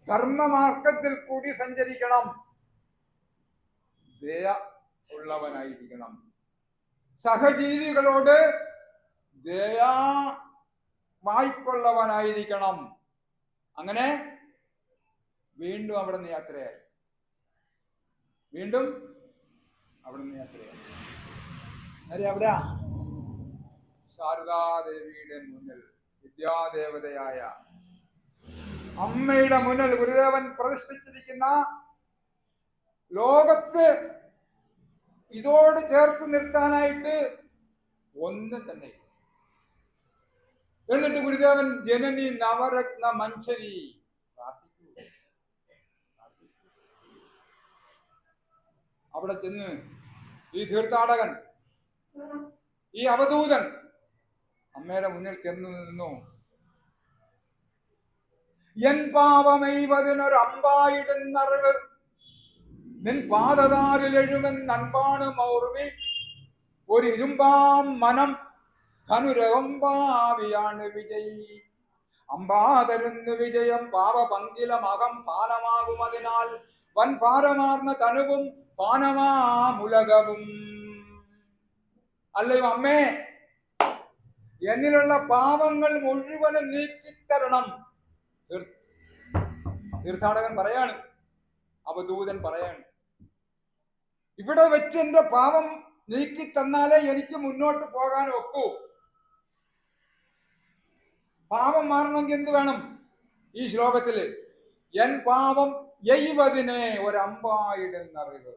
ധർമ്മമാർഗത്തിൽ കൂടി സഞ്ചരിക്കണം, ദയ ഉള്ളവനായിരിക്കണം, സഹജീവികളോട് ദയാ വായ്പുള്ളവനായിരിക്കണം. അങ്ങനെ വീണ്ടും അവിടെ നിന്ന് യാത്രയായി. വീണ്ടും അവിടെ നിന്ന് യാത്രയായി. നേരെ അവിടെ ശാരദാദേവിയുടെ മുന്നിൽ, വിദ്യാദേവതയായ അമ്മയുടെ മുന്നിൽ ഗുരുദേവൻ പ്രതിഷ്ഠിച്ചിരിക്കുന്ന ലോകത്ത് ഇതോട് ചേർത്ത് നിർത്താനായിട്ട് ഒന്നും തന്നെ. എന്നിട്ട് ഗുരുദേവൻ ജനനി നവരത്ന മഞ്ജരി പ്രാർത്ഥിക്കൂ. അവിടെ ചെന്ന് ഈ തീർത്ഥാടകൻ, ഈ അവധൂതൻ അമ്മയുടെ മുന്നിൽ ചെന്ന് നിന്നു. എൻ പാപമെയ്വതിനൊരു അമ്പായിടുന്നറിവ്, നിൻ പാദതാരിൽ എഴുമെന്ന് അൻപാണ് മൗർവി, ഒരു ഇരുമ്പാം മനം ധനുരകമ്പാവിയാണ് വിജയി. അമ്പാതരുന്നു വിജയം പാപപങ്കിലമകം പാനമാകുമതിനാൽ, വൻ ഭാരമാർന്ന തനുവും പാനമാമുലകവും. അല്ലയോ അമ്മേ, എന്നിലുള്ള പാപങ്ങൾ മുഴുവനും നീക്കിത്തരണം. തീർത്ഥാടകൻ പറയാണ്, അവധൂതൻ പറയാണ്, ഇവിടെ വെച്ച് എന്റെ പാപം നീക്കി തന്നാലേ എനിക്ക് മുന്നോട്ട് പോകാൻ ഒക്കൂ. പാപം മാറണമെങ്കിൽ എന്ത് വേണം? ഈ ശ്ലോകത്തില് എൻ പാപം എയ്വതിനെ ഒരമ്പായിടുന്നറിവ്.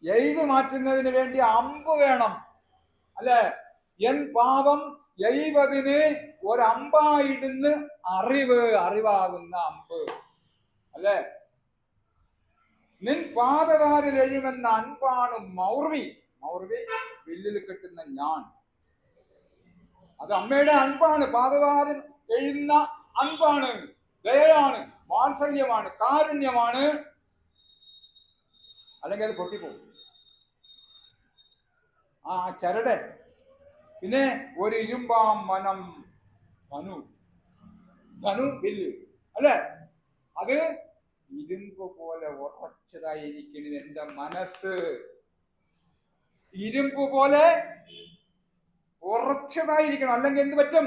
എയ്ത് മാറ്റുന്നതിന് വേണ്ടി അമ്പ് വേണം, അല്ലെ? എൻ പാപം എയ്വതിന് ഒരമ്പായിടുന്ന് അറിവ്, അറിവാകുന്ന അമ്പ്, അല്ലെ? നിൻ പാദതാരിൽ എഴുമെന്ന അൻപാണ് മൗർവി. മൗർവി വില്ലിൽ കെട്ടുന്ന ഞാൻ. അത് അമ്മയുടെ അൻപാണ്. പാദതാരൻ എഴുന്ന അൻപാണ്, ദയയാണ്, വാത്സല്യമാണ്, കാരുണ്യമാണ്. അല്ലെങ്കിൽ അത് പൊട്ടിപ്പോകും. ആ ചരട്. പിന്നെ ഒരു ഇരുമ്പാം മനം ധനു. ധനു വില്ല് അല്ലെ, അത് ഇരുമ്പ് പോലെ ഉറച്ചതായിരിക്കണം എന്റെ മനസ്സ്. ഇരുമ്പ് പോലെ ഉറച്ചതായിരിക്കണം. അല്ലെങ്കിൽ എന്ത് പറ്റും?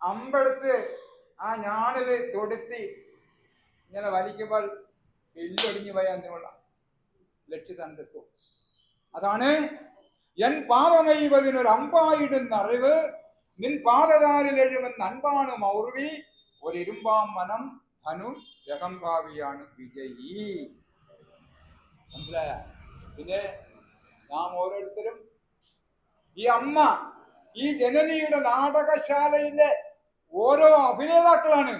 അമ്പെടുത്ത് ആ ഞാണില് തൊടുത്തി ഇങ്ങനെ വലിക്കുമ്പോൾ എല്ലൊടിഞ്ഞു പോയാൽ എന്തിനുള്ള ലക്ഷ്യസ്ഥാനത്തെത്തും. അതാണ് എൻ പാപമൈവതിനൊരു അമ്പായിടുന്ന അറിവ്, നിൻ പാദതാരിൽ എഴുമെന്ന് അൻപാണ് മൗർവി, ഒരിരുമ്പാം മനം ധനു ജഗംഭാവിയാണ് വിജയി. മനസ്സിലായ? പിന്നെ നാം ഓരോരുത്തരും ഈ അമ്മ, ഈ ജനനിയുടെ നാടകശാലയിലെ ഓരോ അഭിനേതാക്കളാണ്,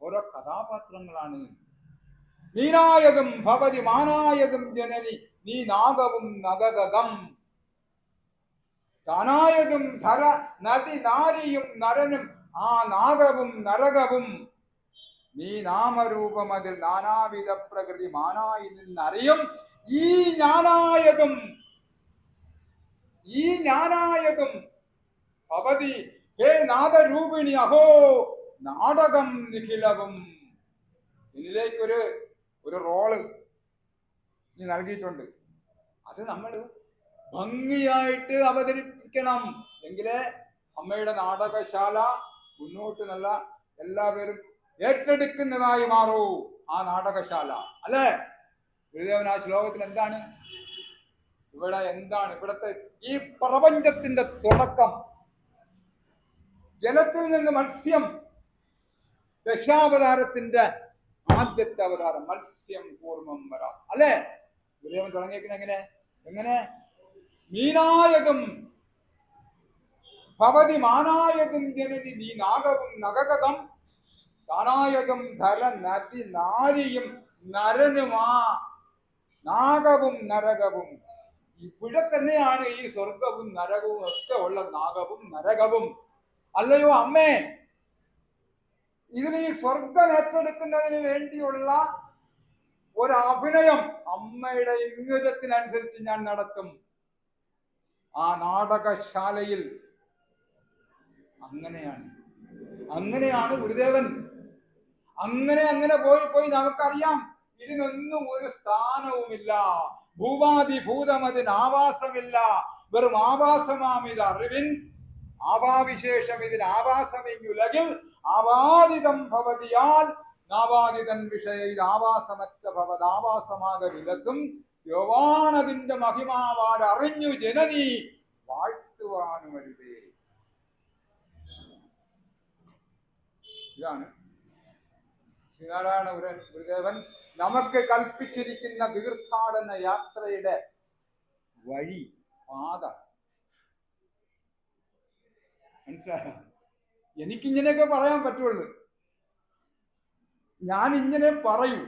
ഓരോ കഥാപാത്രങ്ങളാണ്. മീനായതും ഭവതി മാനായതും ജനനി നീ നാഗവും നഗതം, താനായതും ധര നദി നാരിയും നരനും ആ നാഗവും നരകവും, നീ നാമരൂപം അതിൽ നാനാവിധ പ്രകൃതി മാനായി നിന്നറിയും. ഈ ഞാനായതും ഭവതി ഹേ നാദരൂപിണി അഹോ നാടകം നിഖിലവും. ഇതിലേക്കൊരു റോള് നീ നൽകിയിട്ടുണ്ട്. അത് നമ്മൾ ഭംഗിയായിട്ട് അവതരിപ്പിക്കണം. എങ്കിലേ അമ്മയുടെ നാടകശാല മുന്നോട്ട് നല്ല എല്ലാവരും ഏറ്റെടുക്കുന്നതായി മാറൂ ആ നാടകശാല. അല്ലേ? ഗുരുദേവൻ ആ ശ്ലോകത്തിൽ എന്താണ് ഇവിടത്തെ ഈ പ്രപഞ്ചത്തിന്റെ തുടക്കം? ജലത്തിൽ നിന്ന് മത്സ്യം, ദശാവതാരത്തിന്റെ ആദ്യത്തെ അവതാരം മത്സ്യം കൂർമ്മം വര. അല്ലേ? ഗുരുദേവൻ തുടങ്ങിയേക്കുന്ന എങ്ങനെ? മീനായതും ഭവതി മാനായതും ജനനി നീ നാഗവും നഗകം, താനായതും ധര നദി നാരിയും നരനുമാ നാഗവും നരകവും. ഇവിടെ തന്നെയാണ് ഈ സ്വർഗവും നരകവും ഒക്കെ ഉള്ള നാഗവും നരകവും. അല്ലയോ അമ്മേ, ഇതിന് ഈ സ്വർഗം ഏറ്റെടുക്കുന്നതിന് വേണ്ടിയുള്ള ഒരു അഭിനയം അമ്മയുടെ ഇംഗിതത്തിനനുസരിച്ച് ഞാൻ നടത്തും ആ നാടകശാലയിൽ. അങ്ങനെയാണ് ഗുരുദേവൻ. അങ്ങനെ പോയി നമുക്കറിയാം ഇതിനൊന്നും ഒരു സ്ഥാനവുമില്ല. ഭൂവാദിഭൂതമതിന് ആവാസമില്ല, വെറും ആവാസമാം ഇത് അറിവിൻ. ആവാവിശേഷം ഇതിന് ആവാസമെങ്കുലകിൽ ആവാദിതം ഭവതിയാൽ നാവാദിതൻ വിഷയ ഇത് ആവാസമറ്റ ഭവത് ആവാസമാക വിലസും യോവാണതിന്റെ മഹിമാവാർ അറിഞ്ഞു ജനനി വാഴ്ത്തുവാനും വരുതേ. ഇതാണ് ശ്രീനാരായണ ഗുരുദേവൻ നമുക്ക് കൽപ്പിച്ചിരിക്കുന്ന തീർത്ഥാടന യാത്രയുടെ വഴി, പാത. മനസ്സിലായോ? എനിക്കിങ്ങനെയൊക്കെ പറയാൻ പറ്റുള്ളൂ. ഞാൻ ഇങ്ങനെ പറയൂ.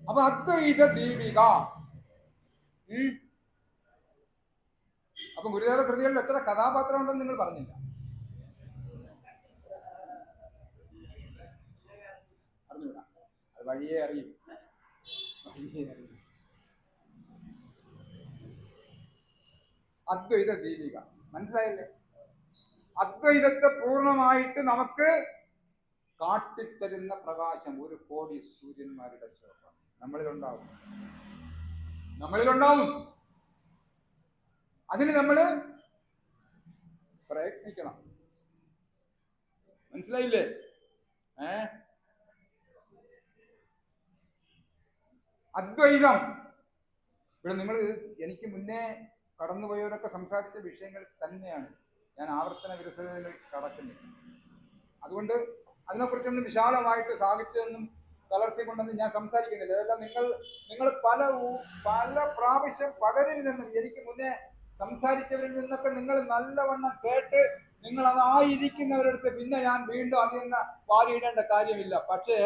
അപ്പൊ അദ്വൈത ദീപിക. അപ്പൊ ഗുരുദേവ കൃതികളിൽ എത്ര കഥാപാത്രം ഉണ്ടെന്ന് നിങ്ങൾ പറഞ്ഞില്ല. അറിഞ്ഞൂടാ, അത് വഴിയേ അറിയും. അദ്വൈത ദീപിക. മനസ്സിലായില്ലേ? അദ്വൈതത്തെ പൂർണ്ണമായിട്ട് നമുക്ക് കാട്ടിത്തരുന്ന പ്രകാശം 1 കോടി സൂര്യന്മാരുടെ ശോഭം നമ്മളിലുണ്ടാവും. അതിന് നമ്മൾ പ്രയത്നിക്കണം. മനസ്സിലായില്ലേ? അദ്വൈതം ഇവിടെ നിങ്ങൾ എനിക്ക് മുന്നേ കടന്നുപോയവരൊക്കെ സംസാരിച്ച വിഷയങ്ങൾ തന്നെയാണ്. ഞാൻ ആവർത്തന വിരസതയിലേക്ക് കടക്കുന്നില്ല. അതുകൊണ്ട് അതിനെക്കുറിച്ചൊന്നും വിശാലമായിട്ട് സാഹിത്യമൊന്നും കലർത്തിക്കൊണ്ടെന്ന് ഞാൻ സംസാരിക്കുന്നില്ല. അതെല്ലാം നിങ്ങൾ പല പ്രാവശ്യം പലരിൽ നിന്നും എനിക്ക് മുന്നേ സംസാരിച്ചവരിൽ നിന്നൊക്കെ നിങ്ങൾ നല്ലവണ്ണം കേട്ട് നിങ്ങൾ അതായിരിക്കുന്നവരടുത്ത് പിന്നെ ഞാൻ വീണ്ടും അതിന് വാരിയിടേണ്ട കാര്യമില്ല. പക്ഷേ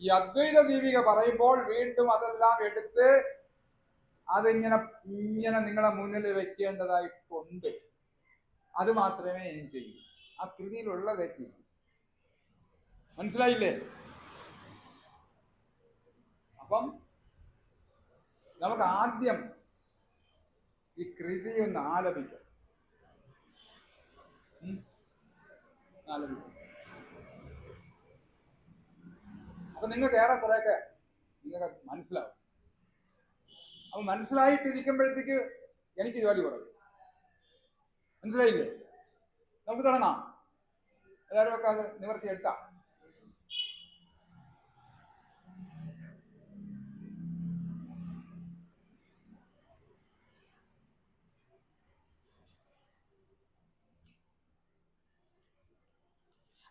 ഈ അദ്വൈത ദീപിക പറയുമ്പോൾ വീണ്ടും അതെല്ലാം എടുത്ത് അതിങ്ങനെ ഇങ്ങനെ നിങ്ങളെ മുന്നിൽ വെക്കേണ്ടതായിട്ടുണ്ട്. അത് മാത്രമേ ഞാൻ ചെയ്യൂ. ആ കൃതിയിലുള്ളതേ ചെയ്യൂ. മനസ്സിലായില്ലേ? അപ്പം നമുക്ക് ആദ്യം ഈ കൃതി ഒന്ന് ആലപിക്കാം. അപ്പൊ നിങ്ങൾക്ക് ഏറെക്കുറെയൊക്കെ നിങ്ങൾക്ക് മനസ്സിലാവും. അപ്പൊ മനസ്സിലായിട്ടിരിക്കുമ്പോഴത്തേക്ക് എനിക്ക് ജോലി കുറയും. മനസ്സിലായില്ലേ? നമുക്ക് തുടങ്ങാം. എല്ലാവരും ഒക്കെ അത് നിവർത്തിയെടുക്കാം.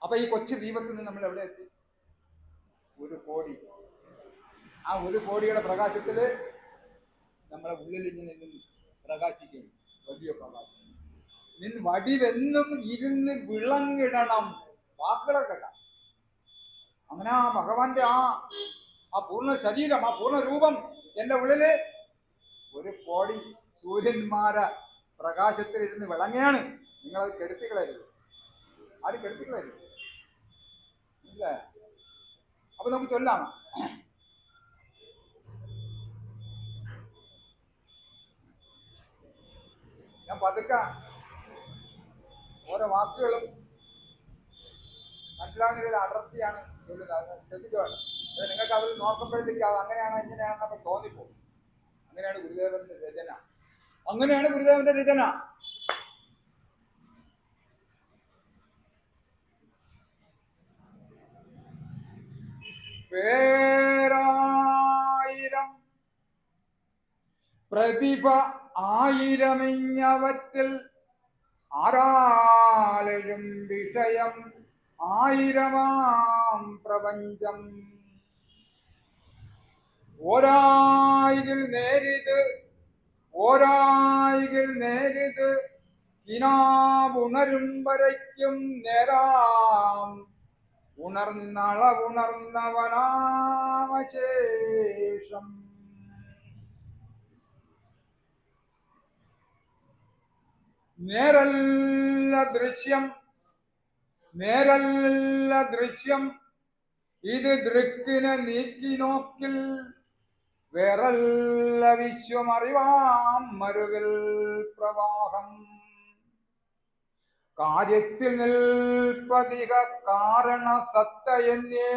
അപ്പൊ ഈ കൊച്ചു ദീപത്തിൽ നിന്ന് നമ്മൾ എവിടെ എത്തി? 1 കോടി. ആ 1 കോടിയുടെ പ്രകാശത്തില് നമ്മളെ ഉള്ളിൽ ഇങ്ങനെ പ്രകാശിക്കുന്നു. വലിയ പ്രകാശം. നിൻ വടിവെന്നും ഇരുന്ന് വിളങ്ങിടണം. വാക്കുകളെ കേട്ടാ അങ്ങനെ ആ ഭഗവാന്റെ ആ പൂർണ്ണ ശരീരം, ആ പൂർണ്ണ രൂപം എന്റെ ഉള്ളില് 1 കോടി സൂര്യന്മാരെ പ്രകാശത്തിൽ ഇരുന്ന് വിളങ്ങുകയാണ്. നിങ്ങളത് കെടുത്തിക്കളരുത്. ആരും കെടുത്തിക്കളരുത്. ഇല്ലേ? അപ്പൊ നമുക്ക് ചൊല്ലാം. ഞാൻ പതുക്കെ ഓരോ വാക്കുകളും മനസ്സിലാകുന്ന രീതിയിൽ അടർത്തിയാണ് ചൊല്ലുന്നത്. ശ്രദ്ധിച്ചോ. നിങ്ങൾക്ക് അതിൽ നോക്കുമ്പോഴത്തേക്ക് അത് അങ്ങനെയാണോ ഇങ്ങനെയാണെന്നൊക്കെ തോന്നിപ്പോകും. അങ്ങനെയാണ് ഗുരുദേവന്റെ രചന. അങ്ങനെയാണ് ഗുരുദേവന്റെ രചന. പേരായിരം പ്രതിഭ ആയിരമിഞ്ഞവറ്റിൽ ആരാലും വിഷയം ആയിരമാം പ്രപഞ്ചം. ഓരായികൾ നേരിത് കിനാവുണരും വരയ്ക്കും നേരാം ഉണർന്നളവുണർന്നവനാമശേഷം. നേരല്ല ദൃശ്യം ഇത് ദൃക്കിനെ നീക്കി നോക്കിൽ വേറല്ല വിശ്വമറിവാം മരുവിൽ പ്രവാഹം. കാര്യത്തിൽ നിൽപ്പതിക കാരണ സത്തയെന്നേ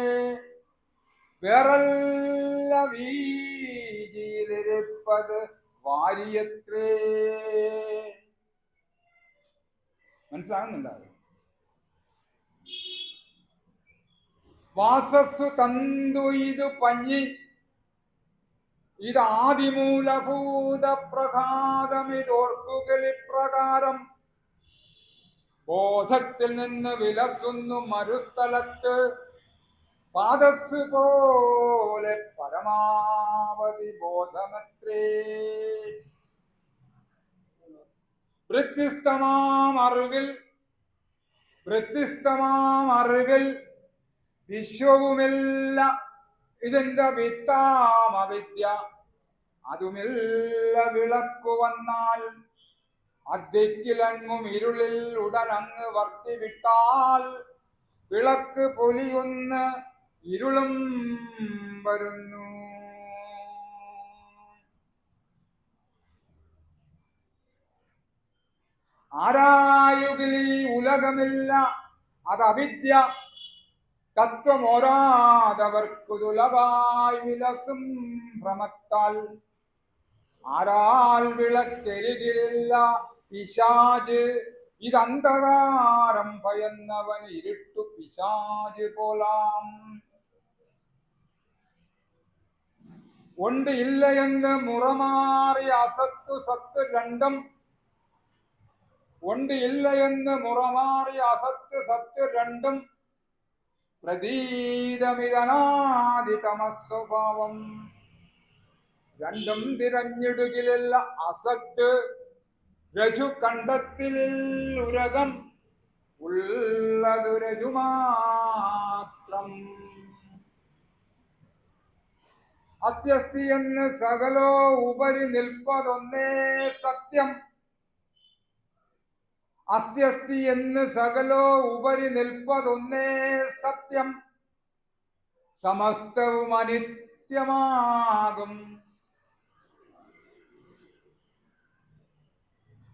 വേറല്ല വീതിയിലിരിപ്പത് വാരിയത്രേ. മനസ്സിലാകുന്നുണ്ടാവും. വാസസ്സു തന്തു ഇതു പഞ്ഞി ഇതാദിമൂലഭൂത പ്രഘാതമിതോർക്കുകലിപ്രകാരം ബോധത്തിൽ നിന്ന് വിലസുന്നു മരുസ്ഥലത്ത് പാദസ് പോലെ പരമാവധി ബോധമത്രേ. വ്യത്യസ്തമാം അറിവിൽ വിശ്വവുമില്ല. ഇതിന്റെ വിത്താമവിദ്യ അതുമില്ല. വിളക്കു വന്നാൽ അദ്യക്കിലങ്ങും ഇരുളിൽ ഉടനങ്ങ് വർത്തിവിട്ടാൽ വിളക്ക് പൊലിയുന്ന ഇരുളും വരുന്നു. ആരായുകിലീ ഉലകമില്ല അതവിദ്യ. തത്വമോരാതവർക്കു തുലകായി വിലസും ഭ്രമത്താൽ ആരാൽ വിളക്കരികിലില്ല പിശാച്. ഇതന്ധകാരം ഭയന്നവൻ ഇരുട്ടു പിശാച് പോലാം. ഉണ്ട് ഇല്ല എന്ന് മുറമാറി അസത്തു സത്ത് രണ്ടും. ഉണ്ട് ഇല്ല എന്ന് മുറമാറി അസത്ത് സത്ത് രണ്ടും പ്രതീതമിതനാദി തമസ്വഭാവം. രണ്ടും തിരഞ്ഞിടുകിലുള്ള അസത്ത് രജു കണ്ടത്തിൽ ഉരകം ഉള്ളതു രജു മാത്രം. അസ്തി എന്ന് സകലോ ഉപരി നിൽപ്പതൊന്നേ സത്യം. അസ്തി എന്ന് സകലോ ഉപരി നിൽപ്പതൊന്നേ സത്യം. സമസ്തവും അനിത്യമാകും.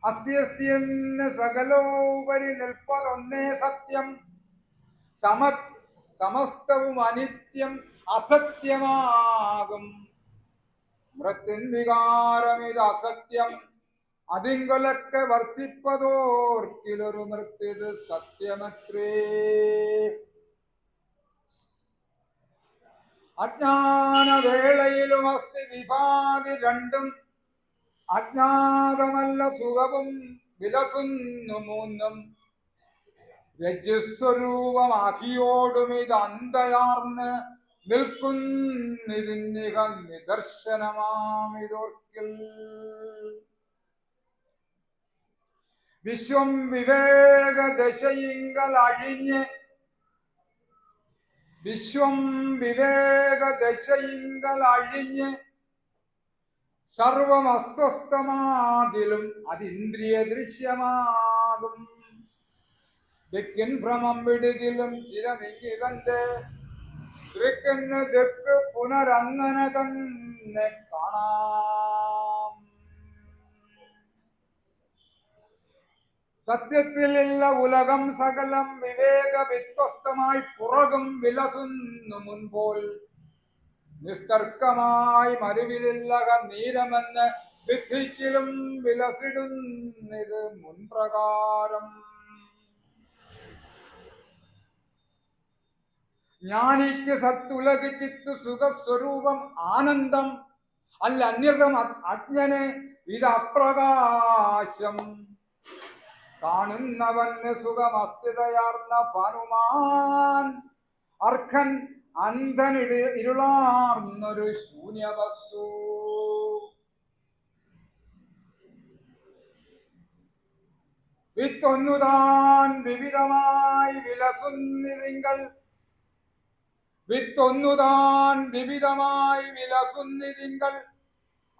അസ്തി എന്ന് സകലോ ഉപരി നിൽപ്പതൊന്നേ സത്യം. സമസ്തവും അനിത്യം അസത്യമാകും. മൃത്യുൻ വികാരമിത് അസത്യം. അതിങ്കൊലൊക്കെ വർത്തിപ്പതോർക്കിലൊരു മൃത്യത് സത്യമത്രേ. അജ്ഞാനവേളയിലും അസ്തി വിഭാതി രണ്ടും. അജ്ഞാതമല്ല സുഖവും വിലസുന്നു മൂന്നും. രജ്ജുസ്വരൂപമാകിയോടും ഇത് അന്തയാർന്ന് നിൽക്കുന്നിതിന്നിഹ നിദർശനമാമിതോർക്കിൽ. വിശ്വം വിവേകദശയിങ്കൽ അഴിഞ്ഞ്. വിശ്വം വിവേകദശയിങ്കൽ അഴിഞ്ഞ് സർവം അസ്വസ്ഥമാകിലും അതിന്ദ്രിയ ദൃശ്യമാകും. ദിക്കിൻ ഭ്രമം വിടുകിലും ചിരമിങ്ങിവന്റെ ദൃക്കിന് ദിക്ക് പുനരങ്ങനെ തന്നെ കാണാം. സത്യത്തിലുള്ള ഉലകം സകലം വിവേക വിധ്വസ്തമായി പുറകും വിലസുന്നു മുൻപോൽ. നിസ്തർക്കമായി മരുവിലില്ലക നീരമെന്ന് സിദ്ധിക്കിലും വിലസിടുന്നിത് മുൻപ്രകാരം. ജ്ഞാനിക്ക് സത്തുലക് ചിത്ത് സുഖസ്വരൂപം ആനന്ദം. അല്ല അന്യതം അജ്ഞന് ഇത് അപ്രകാശം. കാണുന്നവന് സുഖമസ്ഥിതയാർന്ന ഭാനുമാൻ. അർഹൻ അന്ധൻ ഇരുളാർന്നൊരു ശൂന്യവസ്തു. വിത്തൊന്നുതാൻ വിവിധമായി വിലസുന്നിതിങ്കൾ. വിത്തൊന്നുതാൻ വിവിധമായി വിലസുന്നിതിങ്കൾ.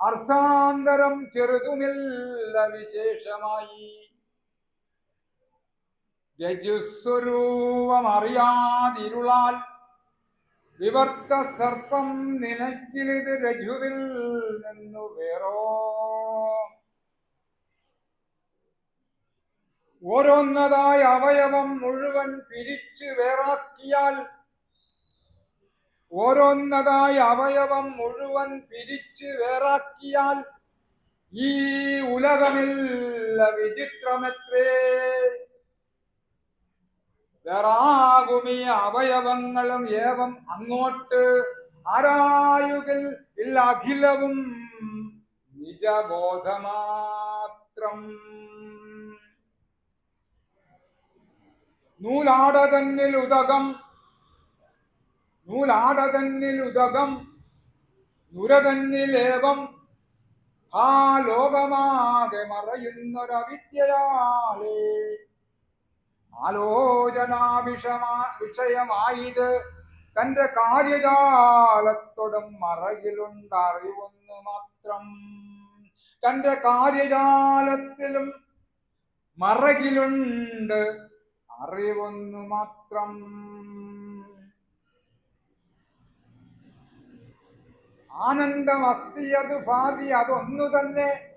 അർത്ഥാന്തരം ചെറുതുമില്ല വിശേഷമായി. രജുസ്വരൂപമറിയാതിരുളാൽ വിവർത്ത സർപ്പം നിനക്കിലിത് രജുവിൽ നിന്നു വേറോ. ഓരോന്നതായ അവയവം മുഴുവൻ പിരിച്ചു വേറാക്കിയാൽ. ഓരോന്നതായ അവയവം മുഴുവൻ പിരിച്ചു വേറാക്കിയാൽ ഈ ഉലകമില്ല വിചിത്രമത്രേ. വേറാകുമീ അവയവങ്ങളും ഏവം അങ്ങോട്ട് ആരായുകിൽ ഇല്ല അഖിലവും നിജബോധമാത്രം. നൂലാടതന്നിൽ ഉദകം. നൂലാടതന്നിൽ ഉദകം നുരതന്നിലേവം. ആ ലോകമാകെ മറയുന്നൊരവിദ്യയാളേ. ആലോചനാ വിഷയമായത് തന്റെ കാര്യജാലത്തോടും മറകിലുണ്ടറിവൊന്നു മാത്രം. തന്റെ കാര്യജാലത്തിലും മറകിലുണ്ട് അറിവൊന്നു മാത്രം. ആനന്ദമസ്തിയത് ഭാതി അതൊന്നു തന്നെ.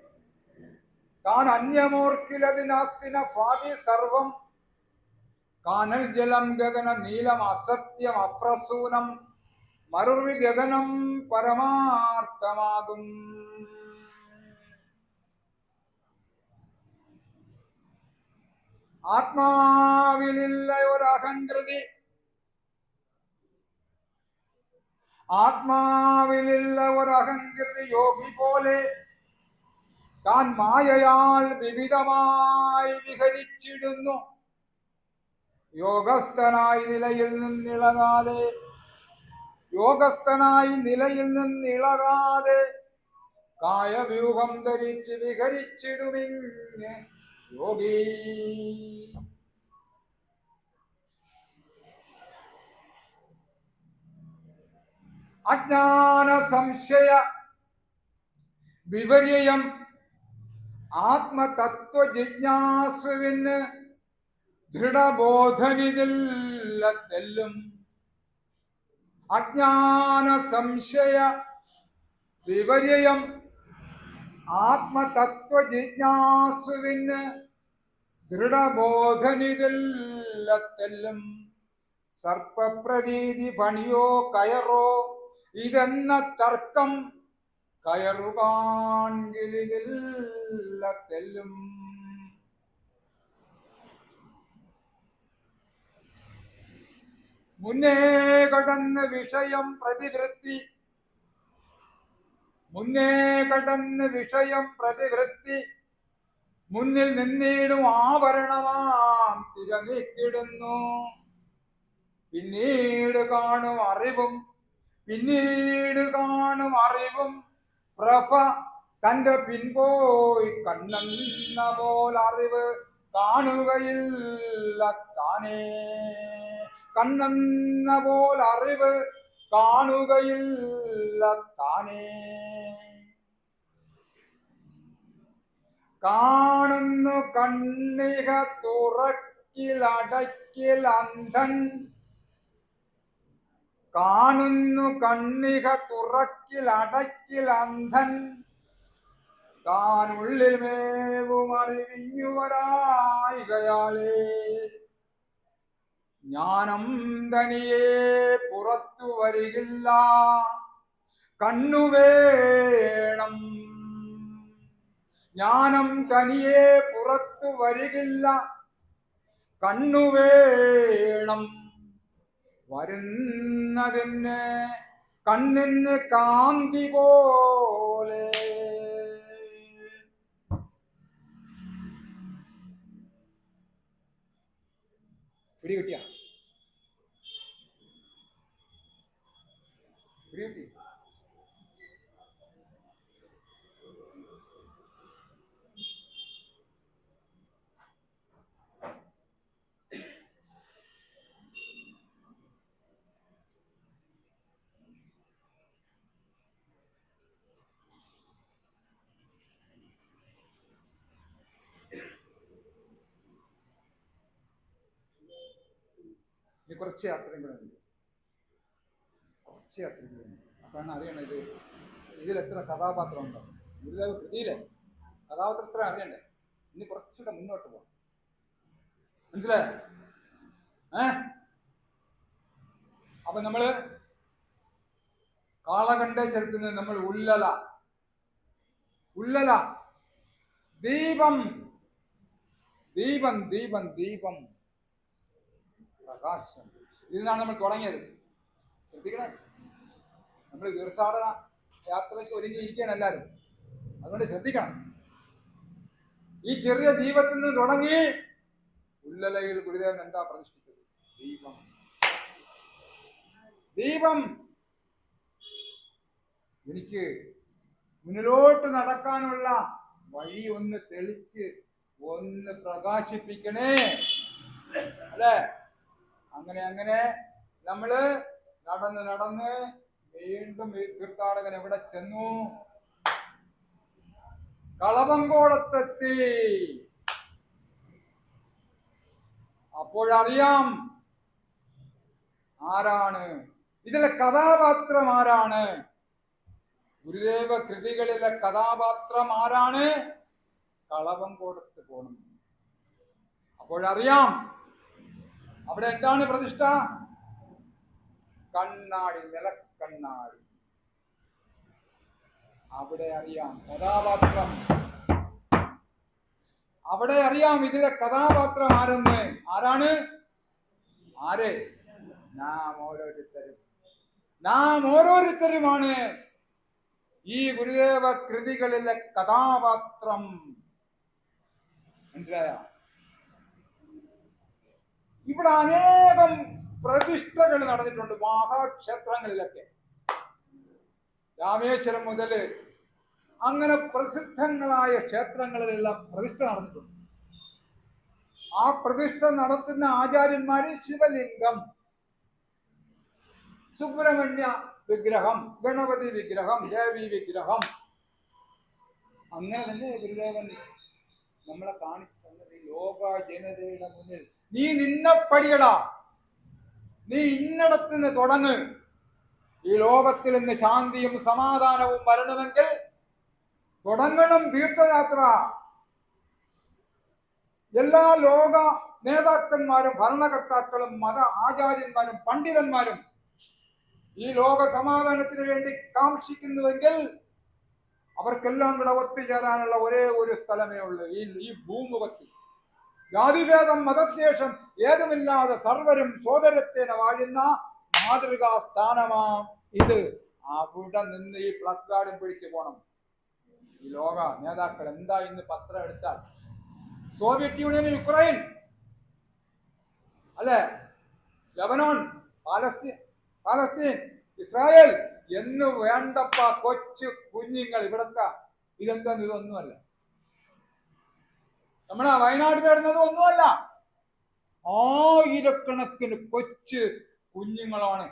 താൻ അന്യമോർക്കിലതിനാസ്തിന ഭാതി സർവം. കാനൽ ജലം ഗഗന നീലം അസത്യം അപ്രസൂനം. മറുവി ഗഗനം പരമാർത്ഥമാകും. ആത്മാവിലില്ല ഒരഹങ്കൃതി. ആത്മാവിലില്ല ഒരഹങ്കൃതി യോഗി പോലെ. താൻ മായയാൽ വിവിധമായി വിഹരിച്ചിടുന്നു. യോഗസ്ഥനായി നിലയിൽ നിന്നിളകാതെ. യോഗസ്ഥനായി നിലയിൽ നിന്നിളകാതെ കായവ്യൂഹം ധരിച്ച് വിഹരിച്ചിടുമിങ് യോഗി. അജ്ഞാന സംശയ വിപര്യം ആത്മതത്വ ജിജ്ഞാസുവിന് ദൃഢബോധനിതില്ല തെല്ലും. അജ്ഞാന സംശയ വിപര്യം ആത്മതത്വ ജിജ്ഞാസുവിന് ദൃഢബോധനിതില്ല തെല്ലും. സർപ്പപ്രതീതി പണിയോ കയറോ ഇതെന്ന തർക്കം കയറുകാൺകിലിതില്ല തെല്ലും. മുന്നേ കടന്ന് വിഷയം പ്രതിവൃത്തി, മുന്നേ കടന്ന് വിഷയം പ്രതിവൃത്തി മുന്നിൽ നിന്നിടും ആവരണമാം തിരനീക്കിടുന്നു. പിന്നീട് കാണും അറിവും, പിന്നീട് കാണും അറിവും പ്രഭ തന്റെ പിൻപോയി കണ്ണെന്ന പോൽ അറിവ് കാണുകയില്ല താനേ. കണ്ണെന്ന പോൽ അറിവ് കാണുകയില്ല താനേ. കാണുന്നു കണ്ണിക തുറക്കിലടക്കിൽ അന്ധൻ, കാണുന്നു കണ്ണിക തുറക്കിലടക്കിൽ അന്ധൻ. താനുള്ളിൽ മേവും അറിവിഞ്ഞുവരായികയാലേ ജ്ഞാനം തനിയെ പുറത്തു വരികില്ല, കണ്ണുവേണം. ജ്ഞാനം തനിയെ പുറത്തു വരികില്ല, കണ്ണുവേണം. വരുന്നതിന് കണ്ണിന് കാന്തി പോലെ. പിടികിട്ടിയ പിടികിട്ടി. കുറച്ച് യാത്രയും കൂടെ ഉണ്ട്, കുറച്ച് യാത്രയും കൂടെ ഉണ്ട്. അപ്പോഴാണ് അറിയണത് ഇതിലെത്ര കഥാപാത്രം ഉണ്ടോ. ഗുരുദേവ കൃതിയിലെ കഥാപാത്രം എത്ര അറിയണ്ടേ. ഇനി കുറച്ചുകൂടെ മുന്നോട്ട് പോകാം, മനസ്സിലായോ? അപ്പൊ നമ്മള് കാളകണ്ഠേശ്വരത്തിന് നമ്മൾ ഉല്ലല, ഉല്ലല ദീപം, ദീപം, ദീപം, ദീപം, പ്രകാശം. ഇതിനാണ് നമ്മൾ തുടങ്ങിയത്. ശ്രദ്ധിക്കണേ, നമ്മൾ തീർത്ഥാടന യാത്രയ്ക്ക് ഒരുങ്ങിയിരിക്കുകയാണ് എല്ലാവരും. അതുകൊണ്ട് ശ്രദ്ധിക്കണം. ഈ ചെറിയ ദീപത്തിൽ നിന്ന് തുടങ്ങി ഉല്ലലയിൽ ഗുരുദേവൻ എന്താ പ്രതിഷ്ഠിച്ചത്? ദീപം, ദീപം. എനിക്ക് മുന്നിലോട്ട് നടക്കാനുള്ള വഴി ഒന്ന് തെളിച്ച് ഒന്ന് പ്രകാശിപ്പിക്കണേ, അല്ലേ? അങ്ങനെ അങ്ങനെ നമ്മള് നടന്ന് നടന്ന് വീണ്ടും ഈ തീർത്ഥാടകൻ എവിടെ ചെന്നു? കളവങ്കോടത്തെത്തി. അപ്പോഴറിയാം ആരാണ് ഇതിലെ കഥാപാത്രം, ആരാണ് ഗുരുദേവ കൃതികളിലെ കഥാപാത്രം, ആരാണ്? കളവങ്കോടത്ത് പോണം. അപ്പോഴറിയാം അവിടെ എന്താണ് പ്രതിഷ്ഠ? കണ്ണാടി, നിലക്കണ്ണാടി. അവിടെ അറിയാം കഥാപാത്രം, അവിടെ അറിയാം ഇതിലെ കഥാപാത്രം ആരെന്ന്. ആരാണ്? ആര്? നാം ഓരോരുത്തരും, നാം ഓരോരുത്തരുമാണ് ഈ ഗുരുദേവ കൃതികളിലെ കഥാപാത്രം. മനസ്സിലായ? ഇവിടെ അനേകം പ്രതിഷ്ഠകൾ നടന്നിട്ടുണ്ട് മഹാക്ഷേത്രങ്ങളിലൊക്കെ. രാമേശ്വരം മുതൽ അങ്ങനെ പ്രസിദ്ധങ്ങളായ ക്ഷേത്രങ്ങളിലെല്ലാം പ്രതിഷ്ഠ നടന്നിട്ടുണ്ട്. ആ പ്രതിഷ്ഠ നടത്തുന്ന ആചാര്യന്മാര് ശിവലിംഗം, സുബ്രഹ്മണ്യ വിഗ്രഹം, ഗണപതി വിഗ്രഹം, ദേവി വിഗ്രഹം. അങ്ങനെ തന്നെ ഗുരുദേവൻ നമ്മളെ കാണിച്ചു തന്നത്. ലോക ജനതയുടെ മുന്നിൽ നീ നിന്നെ പടിയടാ, നീ ഇന്നടത്ത് നിന്ന് തുടങ്ങ്. ഈ ലോകത്തിൽ നിന്ന് ശാന്തിയും സമാധാനവും വരണമെങ്കിൽ തുടങ്ങണം തീർത്ഥയാത്ര. എല്ലാ ലോക നേതാക്കന്മാരും ഭരണകർത്താക്കളും മത ആചാര്യന്മാരും പണ്ഡിതന്മാരും ഈ ലോക സമാധാനത്തിന് വേണ്ടി കാക്ഷിക്കുന്നുവെങ്കിൽ അവർക്കെല്ലാം കൂടെ ഒത്തുചേരാനുള്ള ഒരേ ഒരു സ്ഥലമേ ഉള്ളൂ, ഈ ഭൂമുഖത്തിൽ. ജാതിഭേദം മതദ്വേഷം ഏതുമില്ലാതെ സർവരും സോദരത്തേന വാഴുന്ന മാതൃകാ സ്ഥാനമാം ഇത്. അവിടെ നിന്ന് ഈ പ്ലക്കാർഡും പിടിച്ചു പോണം ഈ ലോക നേതാക്കൾ. എന്താ ഇന്ന് പത്രം എടുത്താൽ സോവിയറ്റ് യൂണിയൻ, യുക്രൈൻ, അല്ലെ, ലബനോൺ, പാലസ്തീൻ, ഇസ്രായേൽ എന്ന് വേണ്ടപ്പ കൊച്ചു കുഞ്ഞുങ്ങൾ ഇവിടത്തെ. ഇതെന്താ? ഇതൊന്നുമല്ല. നമ്മുടെ വയനാട് വരുന്നത് ഒന്നുമല്ല. ആയിരക്കണക്കിന് കൊച്ചു കുഞ്ഞുങ്ങളാണ്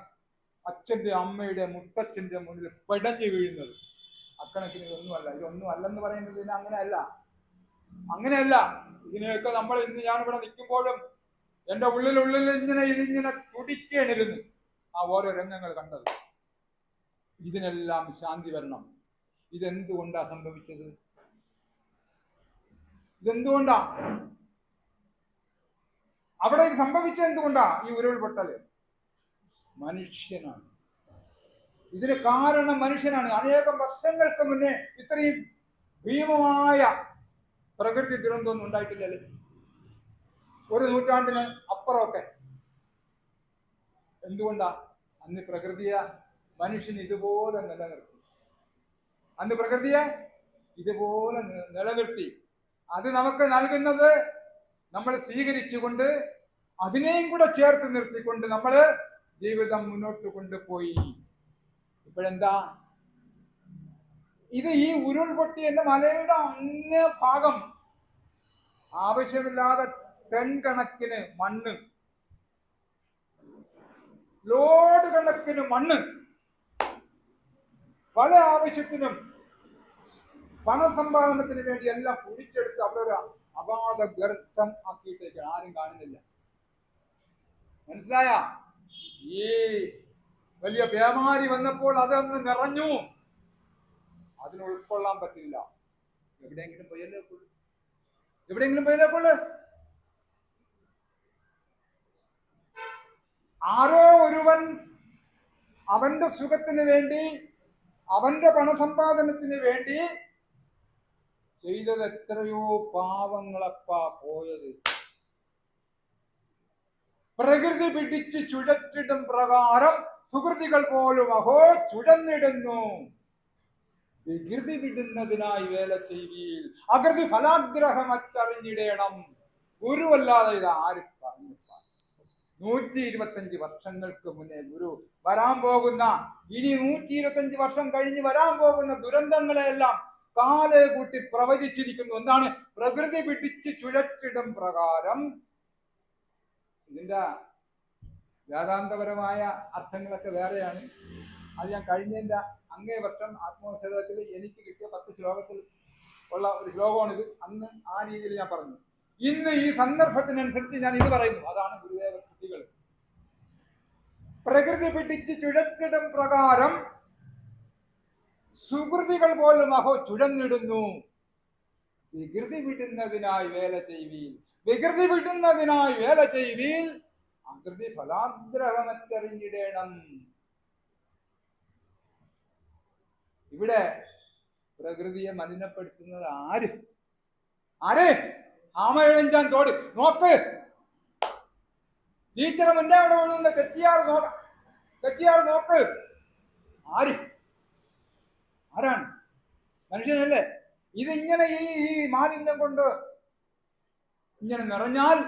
അച്ഛന്റെ അമ്മയുടെ മുത്തച്ഛന്റെ മുന്നിൽ പെടഞ്ഞു വീഴുന്നത്. അക്കണക്കിന് ഇതൊന്നുമല്ല. ഇതൊന്നും അല്ലെന്ന് പറയുന്നത് ഇതിന് അങ്ങനെയല്ല. ഇതിനെയൊക്കെ നമ്മൾ ഇന്ന് ഞാനിവിടെ നിൽക്കുമ്പോഴും എൻ്റെ ഉള്ളിൽ ഇതിങ്ങനെ തുടിക്കേണ്ടിരുന്നു ആ ഓരോ രംഗങ്ങൾ കണ്ടത്. ഇതിനെല്ലാം ശാന്തി വരണം. ഇതെന്തുകൊണ്ടാ സംഭവിച്ചത്? ഇതെന്തുകൊണ്ടാ അവിടെ ഇത് സംഭവിച്ചത്? എന്തുകൊണ്ടാ ഈ ഉരുൾപൊട്ടല്? മനുഷ്യനാണ് ഇതിന് കാരണം. മനുഷ്യനാണ്. അനേകം വർഷങ്ങൾക്ക് മുന്നേ ഇത്രയും ഭീമമായ പ്രകൃതി ദുരന്തമൊന്നും ഉണ്ടായിട്ടില്ലല്ലേ? ഒരു നൂറ്റാണ്ടിന് അപ്പുറമൊക്കെ. എന്തുകൊണ്ടാ? അന്ന് പ്രകൃതിയെ മനുഷ്യൻ ഇതുപോലെ നിലനിർത്തി. അത് നമുക്ക് നൽകുന്നത് നമ്മൾ സ്വീകരിച്ചുകൊണ്ട് അതിനെയും കൂടെ ചേർത്ത് നിർത്തിക്കൊണ്ട് നമ്മൾ ജീവിതം മുന്നോട്ട് കൊണ്ടുപോയി. ഇപ്പോഴെന്താ? ഇത് ഈ ഉരുൾപൊട്ടിയ മലയുടെ അങ്ങേ ഭാഗം ആവശ്യമില്ലാതെ ടൺ കണക്കിന് മണ്ണ്, ലോഡ് കണക്കിന് മണ്ണ് പല ആവശ്യത്തിനും പണസമ്പാദനത്തിന് വേണ്ടി എല്ലാം കുഴിച്ചെടുത്ത് അവിടെ ഒരു അപാത ഗർത്തം ആക്കിയിട്ടേക്ക് ആരും കാണുന്നില്ല. മനസ്സിലായ? ഈ വലിയ പേമാരി വന്നപ്പോൾ അതങ്ങ് നിറഞ്ഞു. അതിന് ഉൾക്കൊള്ളാൻ പറ്റില്ല. എവിടെയെങ്കിലും പോയല്ലേക്കുള്ളു. ആരോ ഒരുവൻ അവന്റെ സുഖത്തിന് വേണ്ടി, അവന്റെ പണസമ്പാദനത്തിന് വേണ്ടി ചെയ്തത് എത്രയോ പാവങ്ങളപ്പാ പോയത്. പ്രകൃതി പിടിച്ച് ചുഴറ്റിടും പ്രകാരം സുഹൃതികൾ പോലും അഹോ ചുഴന്നിടുന്നു. വികൃതി വിടുന്നതിനായി വേല ചെയ്വീൽ അകൃതി ഫലാഗ്രഹമറ്ററിഞ്ഞിടേണം. ഗുരുവല്ലാതെ ഇത് ആര് പറഞ്ഞു? 125 വർഷങ്ങൾക്ക് മുന്നേ ഗുരു വരാൻ പോകുന്ന, ഇനി 125 വർഷം കഴിഞ്ഞ് വരാൻ പോകുന്ന ദുരന്തങ്ങളെയെല്ലാം കാലേ കൂട്ടി പ്രവചിച്ചിരിക്കുന്നു. എന്താണ്? പ്രകൃതി പിടിച്ച് ചുഴറ്റിടും പ്രകാരം. ഇതിന്റെ വേദാന്തപരമായ അർത്ഥങ്ങളൊക്കെ വേറെയാണ്. അത് ഞാൻ കഴിഞ്ഞതിന്റെ അങ്ങേ വർഷം ആത്മോത്സവത്തിൽ എനിക്ക് കിട്ടിയ 10 ശ്ലോകത്തിൽ ഉള്ള ഒരു ശ്ലോകമാണിത്. അന്ന് ആ രീതിയിൽ ഞാൻ പറഞ്ഞു. ഇന്ന് ഈ സന്ദർഭത്തിനനുസരിച്ച് ഞാൻ ഇത് പറയുന്നു. അതാണ് ഗുരുദേവ കൃതികൾ. പ്രകൃതി പിടിച്ച് ചുഴറ്റിടും പ്രകാരം സുഹൃതികൾ പോലും അഹോ ചുഴന്നിടുന്നു. വികൃതി വിടുന്നതിനായി വേല ചെയ്വീൽ അകൃതി ഫലാഗ്രഹമറ്ററിഞ്ഞിടേണം. ഇവിടെ പ്രകൃതിയെ മലിനപ്പെടുത്തുന്നത് ആര്? ആമയിഴഞ്ചാൻ തോട് നോക്ക്. ടീച്ചർ മുന്നേ അവിടെ ഒഴുകുന്ന തെറ്റിയാറ് നോക്ക്. ആരാണ്? മനുഷ്യനല്ലേ? ഇതിങ്ങനെ ഈ മാലിന്യം കൊണ്ട് ഇങ്ങനെ നിറഞ്ഞാൽ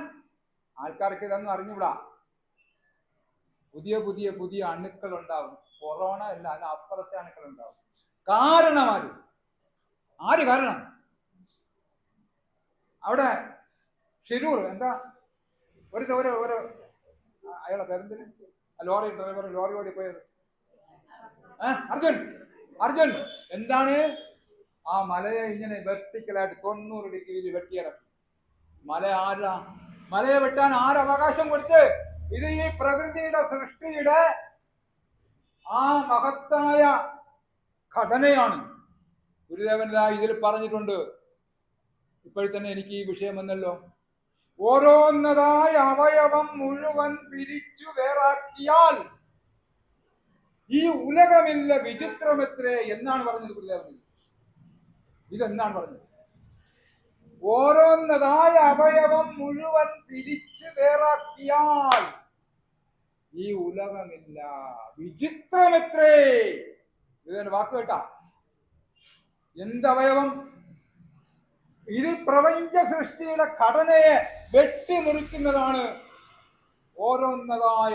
ആൾക്കാർക്ക് ഇതൊന്നും അറിഞ്ഞുകൂടാ. പുതിയ അണുക്കൾ ഉണ്ടാവും. കൊറോണ അല്ല, അതിന് അപ്പുറത്തെ അണുക്കൾ ഉണ്ടാവും. കാരണം ആര് കാരണം? അവിടെ ഷിരൂർ എന്താ ഒരു അയാളെ പേരെന്തിന് ലോറി ഡ്രൈവർ ലോറി ഓടി പോയത്? അർജുൻ അർജുൻ എന്താണ്? ആ മലയെ ഇങ്ങനെ വെർട്ടിക്കലായിട്ട് 90 ഡിഗ്രിയിൽ വെട്ടിയിറക്കി. മലയെ വെട്ടാൻ ആരവകാശം കൊടുത്ത്? ഇത് ഈ പ്രകൃതിയുടെ സൃഷ്ടിയുടെ ആ മഹത്തായ ഘടനയാണ്. ഗുരുദേവൻ ഇതിൽ പറഞ്ഞിട്ടുണ്ട്. ഇപ്പോഴത്തന്നെ എനിക്ക് ഈ വിഷയം വന്നല്ലോ. ഓരോന്നതായ അവയവം മുഴുവൻ പിരിച്ചു വേറാക്കിയാൽ ഈ ഉലകമില്ല വിചിത്രമെത്രേ എന്നാണ് പറഞ്ഞത് ഗുരുദേവൻ. ഇതെന്നാണ് പറഞ്ഞത്? ഓരോന്നതായ അവയവം മുഴുവൻ പിരിച്ചു വേറാക്കിയാൽ ഈ ഉലകമില്ല വിചിത്രമെത്രേ. ഇതിന്റെ വാക്ക് കേട്ടാ? എന്തവയവം? ഇത് പ്രപഞ്ച സൃഷ്ടിയുടെ ഘടനയെ വെട്ടിമുറിക്കുന്നതാണ്. ഓരോന്നതായ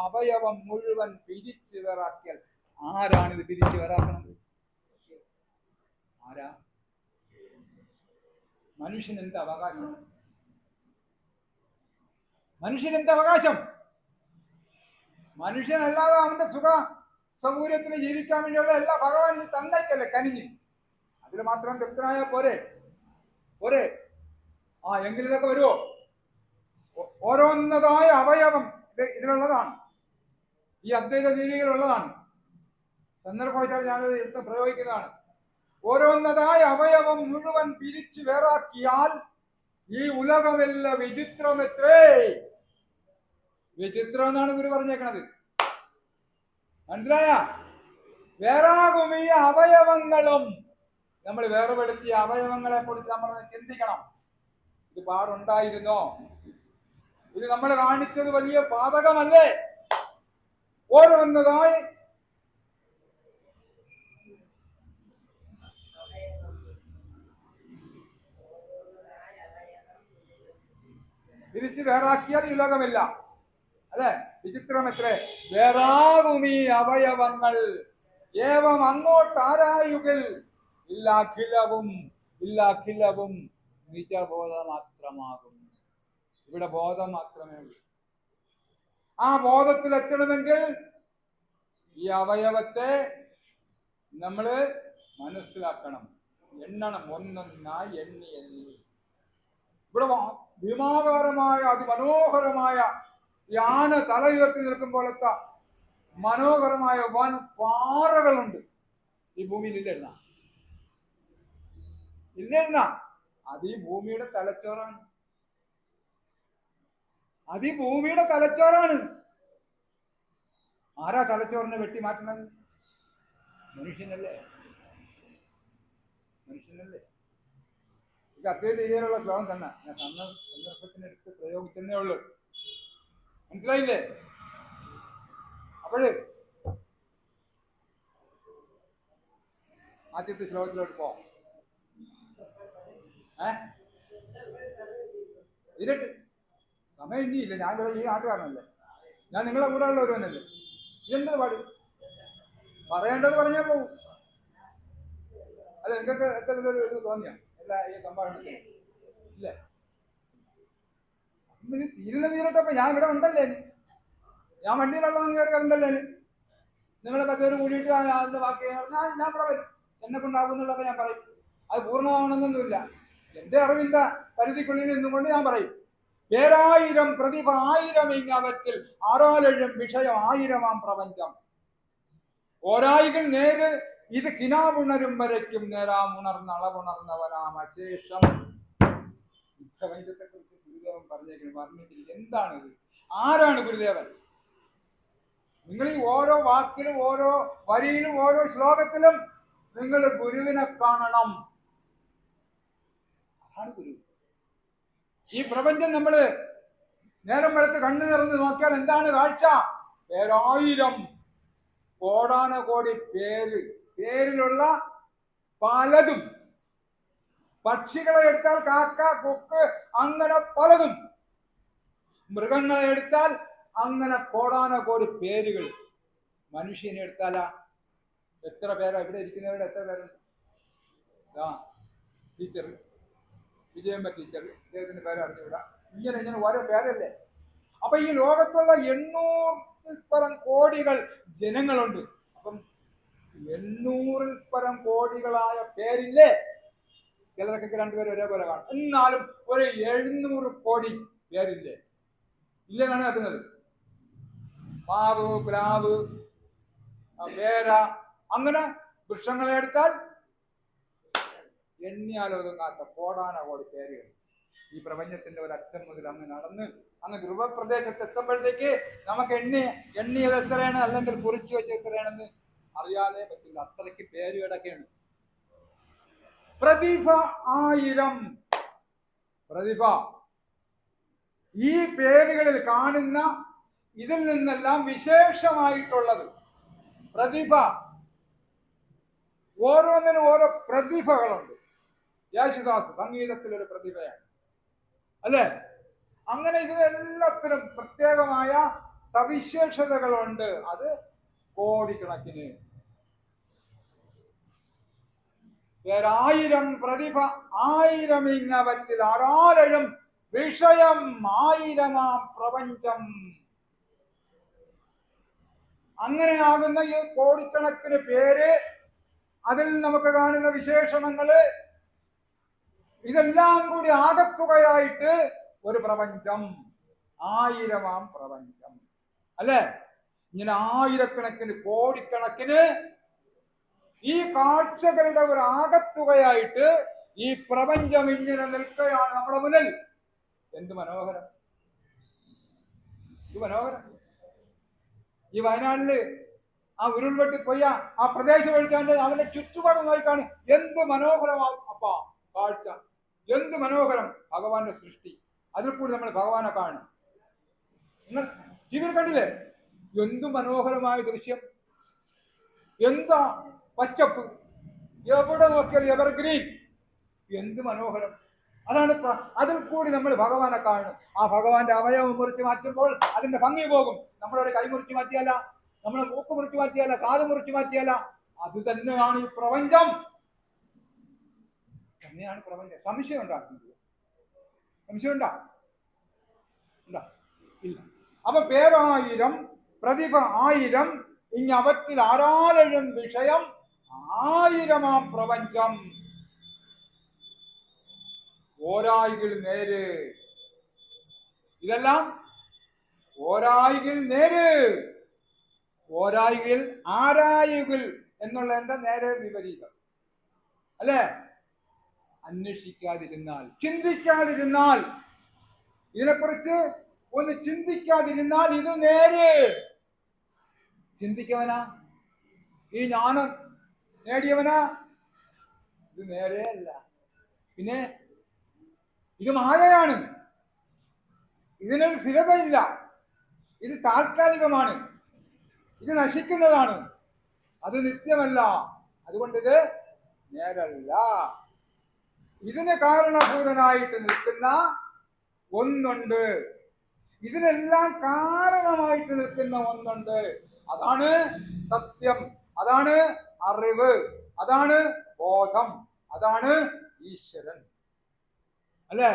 അവയവം മുഴുവൻ പിരിച്ചു വേറാക്കിയാൽ. ആരാണിത് പിരിച്ചു വേറാക്കണത്? ആരാ? മനുഷ്യന് എന്ത് അവകാശം? മനുഷ്യന് എന്ത് അവകാശം? മനുഷ്യനല്ലാതെ അവന്റെ സൗകര്യത്തിന് ജീവിക്കാൻ വേണ്ടിയുള്ള എല്ലാ ഭഗവാൻ തന്നേക്കല്ലേ കനിഞ്ഞ്. അതിൽ മാത്രം തൃപ്തനായ പോരെ? എങ്കിലും ഇതൊക്കെ വരുമോ? ഓരോന്നതായ അവയവം ഇതിലുള്ളതാണ്. ഈ അദ്വൈത ദീപികയിലുള്ളതാണ്. സന്ദർഭവശാൽ ഞാനത് എടുത്ത് പ്രയോഗിക്കുന്നതാണ്. ഓരോന്നതായ അവയവം മുഴുവൻ പിരിച്ചു വേറാക്കിയാൽ ഈ ഉലകമില്ല വിചിത്രമെത്രേ. വിചിത്രം എന്നാണ് ഗുരു പറഞ്ഞേക്കണത്. മനസ്സിലായ? വേറാകും ഈ അവയവങ്ങളും. നമ്മൾ വേർപെടുത്തിയ അവയവങ്ങളെ കുറിച്ച് നമ്മൾ ചിന്തിക്കണം. ഇത് പാടുണ്ടായിരുന്നോ? ഇത് നമ്മൾ കാണിച്ചത് വലിയ പാതകമല്ലേ? ഓരോന്നതായി തിരിച്ച് വേറാക്കിയാൽ ഈ ലോകമില്ല. അല്ലെ? വിചിത്രമെത്രേ. വേറാകും ഈ അവയവങ്ങൾ ഏവം അങ്ങോട്ടാരായുകിൽ ഇല്ലാഖിലവും നിജബോധമാത്രമാകും. ഇവിടെ ബോധം മാത്രമേ ഉള്ളൂ. ആ ബോധത്തിലെത്തണമെങ്കിൽ ഈ അവയവത്തെ നമ്മൾ മനസ്സിലാക്കണം, എണ്ണണം, ഒന്നൊന്നായി എണ്ണി. ഇവിടെ ഭീമാകാരമായ അതിമനോഹരമായ ഈ ആന തല ഉയർത്തി നിൽക്കുമ്പോഴത്തെ മനോഹരമായ വൻ പാറകളുണ്ട്. ഈ ഭൂമിയിൽ ഇല്ലായിരുന്ന അത് ഈ ഭൂമിയുടെ തലച്ചോറാണ്. ആരാ തലച്ചോറിനെ വെട്ടി മാറ്റുന്നത്? മനുഷ്യനല്ലേ? ഇത് അദ്വൈത രീതിയിലുള്ള ശ്ലോകം തന്നെ. ഞാൻ സന്ദർഭത്തിനെടുത്ത് പ്രയോഗിച്ചതേ ഉള്ളൂ. മനസ്സിലായില്ലേ? അപ്പോഴേ ആദ്യത്തെ ശ്ലോകത്തിലോട്ട് പോവാം. ഇരട്ട് സമയം ഇനിയില്ല. ഞാനിവിടെ ഈ നാട്ടുകാരനല്ലേ, ഞാൻ നിങ്ങളെ കൂടെ ഉള്ള ഒരുവനല്ലേ. ഇതെന്താ പാട്? പറയേണ്ടത് പറഞ്ഞാൽ പോകും. അല്ല, നിങ്ങൾക്ക് എത്ര ഇത് തോന്നിയ എല്ലാ ഈ സംഭാഷണത്തിൽ ഇല്ലേ? ഇത് തീരട്ടപ്പോ ഞാൻ ഇവിടെ ഉണ്ടല്ലേ. ഞാൻ വണ്ടി വെള്ളം കയറി ഉണ്ടല്ലേ. നിങ്ങളെ പറ്റവര് കൂടിയിട്ട് അതിന്റെ ബാക്കി ഞാൻ ഇവിടെ വരും. എന്നെ കൊണ്ടാകുന്നുള്ളതൊക്കെ ഞാൻ പറയും. അത് പൂർണ്ണമാവണമെന്നൊന്നുമില്ല. എന്റെ അറിവിന്റെ പരിധിക്കുള്ളിൽ നിന്നുകൊണ്ട് ഞാൻ പറയും. പേരായിരം പ്രതിഭ ആയിരം ഇങ്ങവറ്റിൽ ആറാലെഴും വിഷയം ആയിരമാം പ്രപഞ്ചം. ഓരായികൾ നേര് ഇത് കിനാവുണരും വരയ്ക്കും നേരാമുണർന്ന് അളവുണർന്നവനാം അശേഷം. പ്രപഞ്ചത്തെ കുറിച്ച് ഗുരുദേവൻ പറഞ്ഞിരിക്കും. എന്താണ് ഇത്? ആരാണ് ഗുരുദേവൻ? നിങ്ങൾ ഈ ഓരോ വാക്കിലും ഓരോ വരിയിലും ഓരോ ശ്ലോകത്തിലും നിങ്ങൾ ഗുരുവിനെ കാണണം. അതാണ് ഗുരു. ഈ പ്രപഞ്ചം നമ്മള് നേരം വെളുത്ത് കണ്ണു നിറഞ്ഞ് നോക്കിയാൽ എന്താണ് കാഴ്ച? പേരായിരം കോടാനകോടി പേരിലുള്ള പലതും. പക്ഷികളെ എടുത്താൽ കാക്ക, കൊക്ക്, അങ്ങനെ പലതും. മൃഗങ്ങളെ എടുത്താൽ അങ്ങനെ കോടാനകോടി പേരുകൾ. മനുഷ്യനെ എടുത്താലാ എത്ര പേരാ? ഇവിടെ ഇരിക്കുന്നവരുടെ എത്ര പേരുണ്ട്? ടീച്ചർ വിജയമ്മ ടീച്ചർ, ഇദ്ദേഹത്തിന്റെ പേര് അറിഞ്ഞുകൂടാ. ഇങ്ങനെ ഓരോ പേരല്ലേ. അപ്പൊ ഈ ലോകത്തുള്ള 800 പരം കോടികൾ ജനങ്ങളുണ്ട്. അപ്പം 800 പരം കോടികളായ പേരില്ലേ? ചിലർക്കൊക്കെ രണ്ടുപേരും ഒരേപോലെ കാണും. എന്നാലും ഒരു 700 കോടി പേരില്ലേ? ഇല്ലെന്നാണ് നടക്കുന്നത്. മാവ്, പ്ലാവ്, പേര, അങ്ങനെ വൃക്ഷങ്ങളെ എടുത്താൽ എണ്ണിയാൽ ഒതുങ്ങാത്ത കോടാനകോടി പേരുകൾ ഈ പ്രപഞ്ചത്തിന്റെ ഒരറ്റം മുതൽ അങ്ങ് നടന്ന് അങ്ങ് ധ്രുവപ്രദേശത്ത് എത്തുമ്പോഴത്തേക്ക് നമുക്ക് എണ്ണിയത് എത്രയാണ്, അല്ലെങ്കിൽ കുറിച്ചു വെച്ച് എത്രയാണെന്ന് അറിയാതെ പറ്റില്ല. അത്രയ്ക്ക് പേരുകളൊക്കെയാണ്. പ്രതിഭ 1000. പ്രതിഭ ഈ പേരുകളിൽ കാണുന്ന ഇതിൽ നിന്നെല്ലാം വിശേഷമായിട്ടുള്ളത് പ്രതിഭ. ഓരോന്നിനും ഓരോ പ്രതിഭകളുണ്ട്. യേശുദാസ് സംഗീതത്തിലൊരു പ്രതിഭയാണ്, അല്ലേ? അങ്ങനെ ഇതിനെല്ലാത്തിനും പ്രത്യേകമായ സവിശേഷതകളുണ്ട്. അത് കോടിക്കണക്കിന്. 1000 പ്രതിഭ 1000 ഇങ്ങവറ്റിൽ ആരാലും വിഷയം 1000 പ്രപഞ്ചം. അങ്ങനെയാകുന്ന ഈ കോടിക്കണക്കിന് പേര്, അതിൽ നമുക്ക് കാണുന്ന വിശേഷണങ്ങള്, ഇതെല്ലാം കൂടി ആകത്തുകയായിട്ട് ഒരു പ്രപഞ്ചം, 1000 പ്രപഞ്ചം, അല്ലെ? ഇങ്ങനെ ആയിരക്കണക്കിന് കോടിക്കണക്കിന് ഈ കാഴ്ചകളുടെ ഒരു ആകത്തുകയായിട്ട് ഈ പ്രപഞ്ചം ഇങ്ങനെ നിൽക്കുകയാണ് നമ്മുടെ മുന്നിൽ. എന്ത് മനോഹരം! ഇത് മനോഹരം. ഈ വയനാട്ടില് ആ ഉരുൾപൊട്ടി പോയ ആ പ്രദേശം ഒഴിച്ചാണ്ട് അവന്റെ ചുറ്റുപാട് നോക്കിക്കാണ്. എന്ത് മനോഹരമാണ് അപ്പാ കാഴ്ച! എന്ത് മനോഹരം ഭഗവാന്റെ സൃഷ്ടി! അതിൽ കൂടി നമ്മൾ ഭഗവാനെ കാണും. നിങ്ങൾ ടിവിയിൽ കണ്ടില്ലേ? എന്ത് മനോഹരമായ ദൃശ്യം! എന്താ പച്ചപ്പ്! എവിടെ നോക്കിയാൽ എവർഗ്രീൻ! എന്ത് മനോഹരം! അതാണ് അതിൽ കൂടി നമ്മൾ ഭഗവാനെ കാണും. ആ ഭഗവാന്റെ അവയവം മുറിച്ച് മാറ്റുമ്പോൾ അതിന്റെ ഭംഗി പോകും. നമ്മളൊരു കൈ മുറിച്ച് മാറ്റിയല്ല, നമ്മളെ മൂക്ക് മുറിച്ച് മാറ്റിയല്ല, കാത് മുറിച്ച് മാറ്റിയല്ല. അത് തന്നെയാണ് ഈ പ്രപഞ്ചം. തന്നെയാണ് പ്രപഞ്ചം. സംശയം ഉണ്ടാക്കുന്നത്? സംശയം ഉണ്ടാ? ഇല്ല. അപ്പൊ പേര് 1000, പ്രതിഭ 1000, ഇനി അവറ്റിൽ ആരാലും വിഷയം 1000 പ്രപഞ്ചം. ഓരായികൾ നേര്. ഇതെല്ലാം ഓരായികൾ നേര്. ഓരായികൾ ആരായുകൾ എന്നുള്ളതിന്റെ നേരെ വിപരീതം, അല്ലേ? അന്വേഷിക്കാതിരുന്നാൽ, ചിന്തിക്കാതിരുന്നാൽ, ഇതിനെക്കുറിച്ച് ഒന്ന് ചിന്തിക്കാതിരുന്നാൽ ഇത് നേര്. ചിന്തിക്കവനാ, ഈ ജ്ഞാനം നേടിയവനാ, ഇത് നേരെയല്ല. പിന്നെ ഇത് മായയാണ്. ഇതിനൊരു സ്ഥിരതയില്ല. ഇത് താൽക്കാലികമാണ്. ഇത് നശിക്കുന്നതാണ്. അത് നിത്യമല്ല. അതുകൊണ്ട് ഇത് നേരല്ല. ഇതിന് കാരണഭൂതനായിട്ട് നിൽക്കുന്ന ഒന്നുണ്ട്. ഇതിനെല്ലാം കാരണമായിട്ട് നിൽക്കുന്ന ഒന്നുണ്ട്. അതാണ് സത്യം, അതാണ് അറിവ്, അതാണ് ബോധം, അതാണ് ഈശ്വരൻ, അല്ലേ?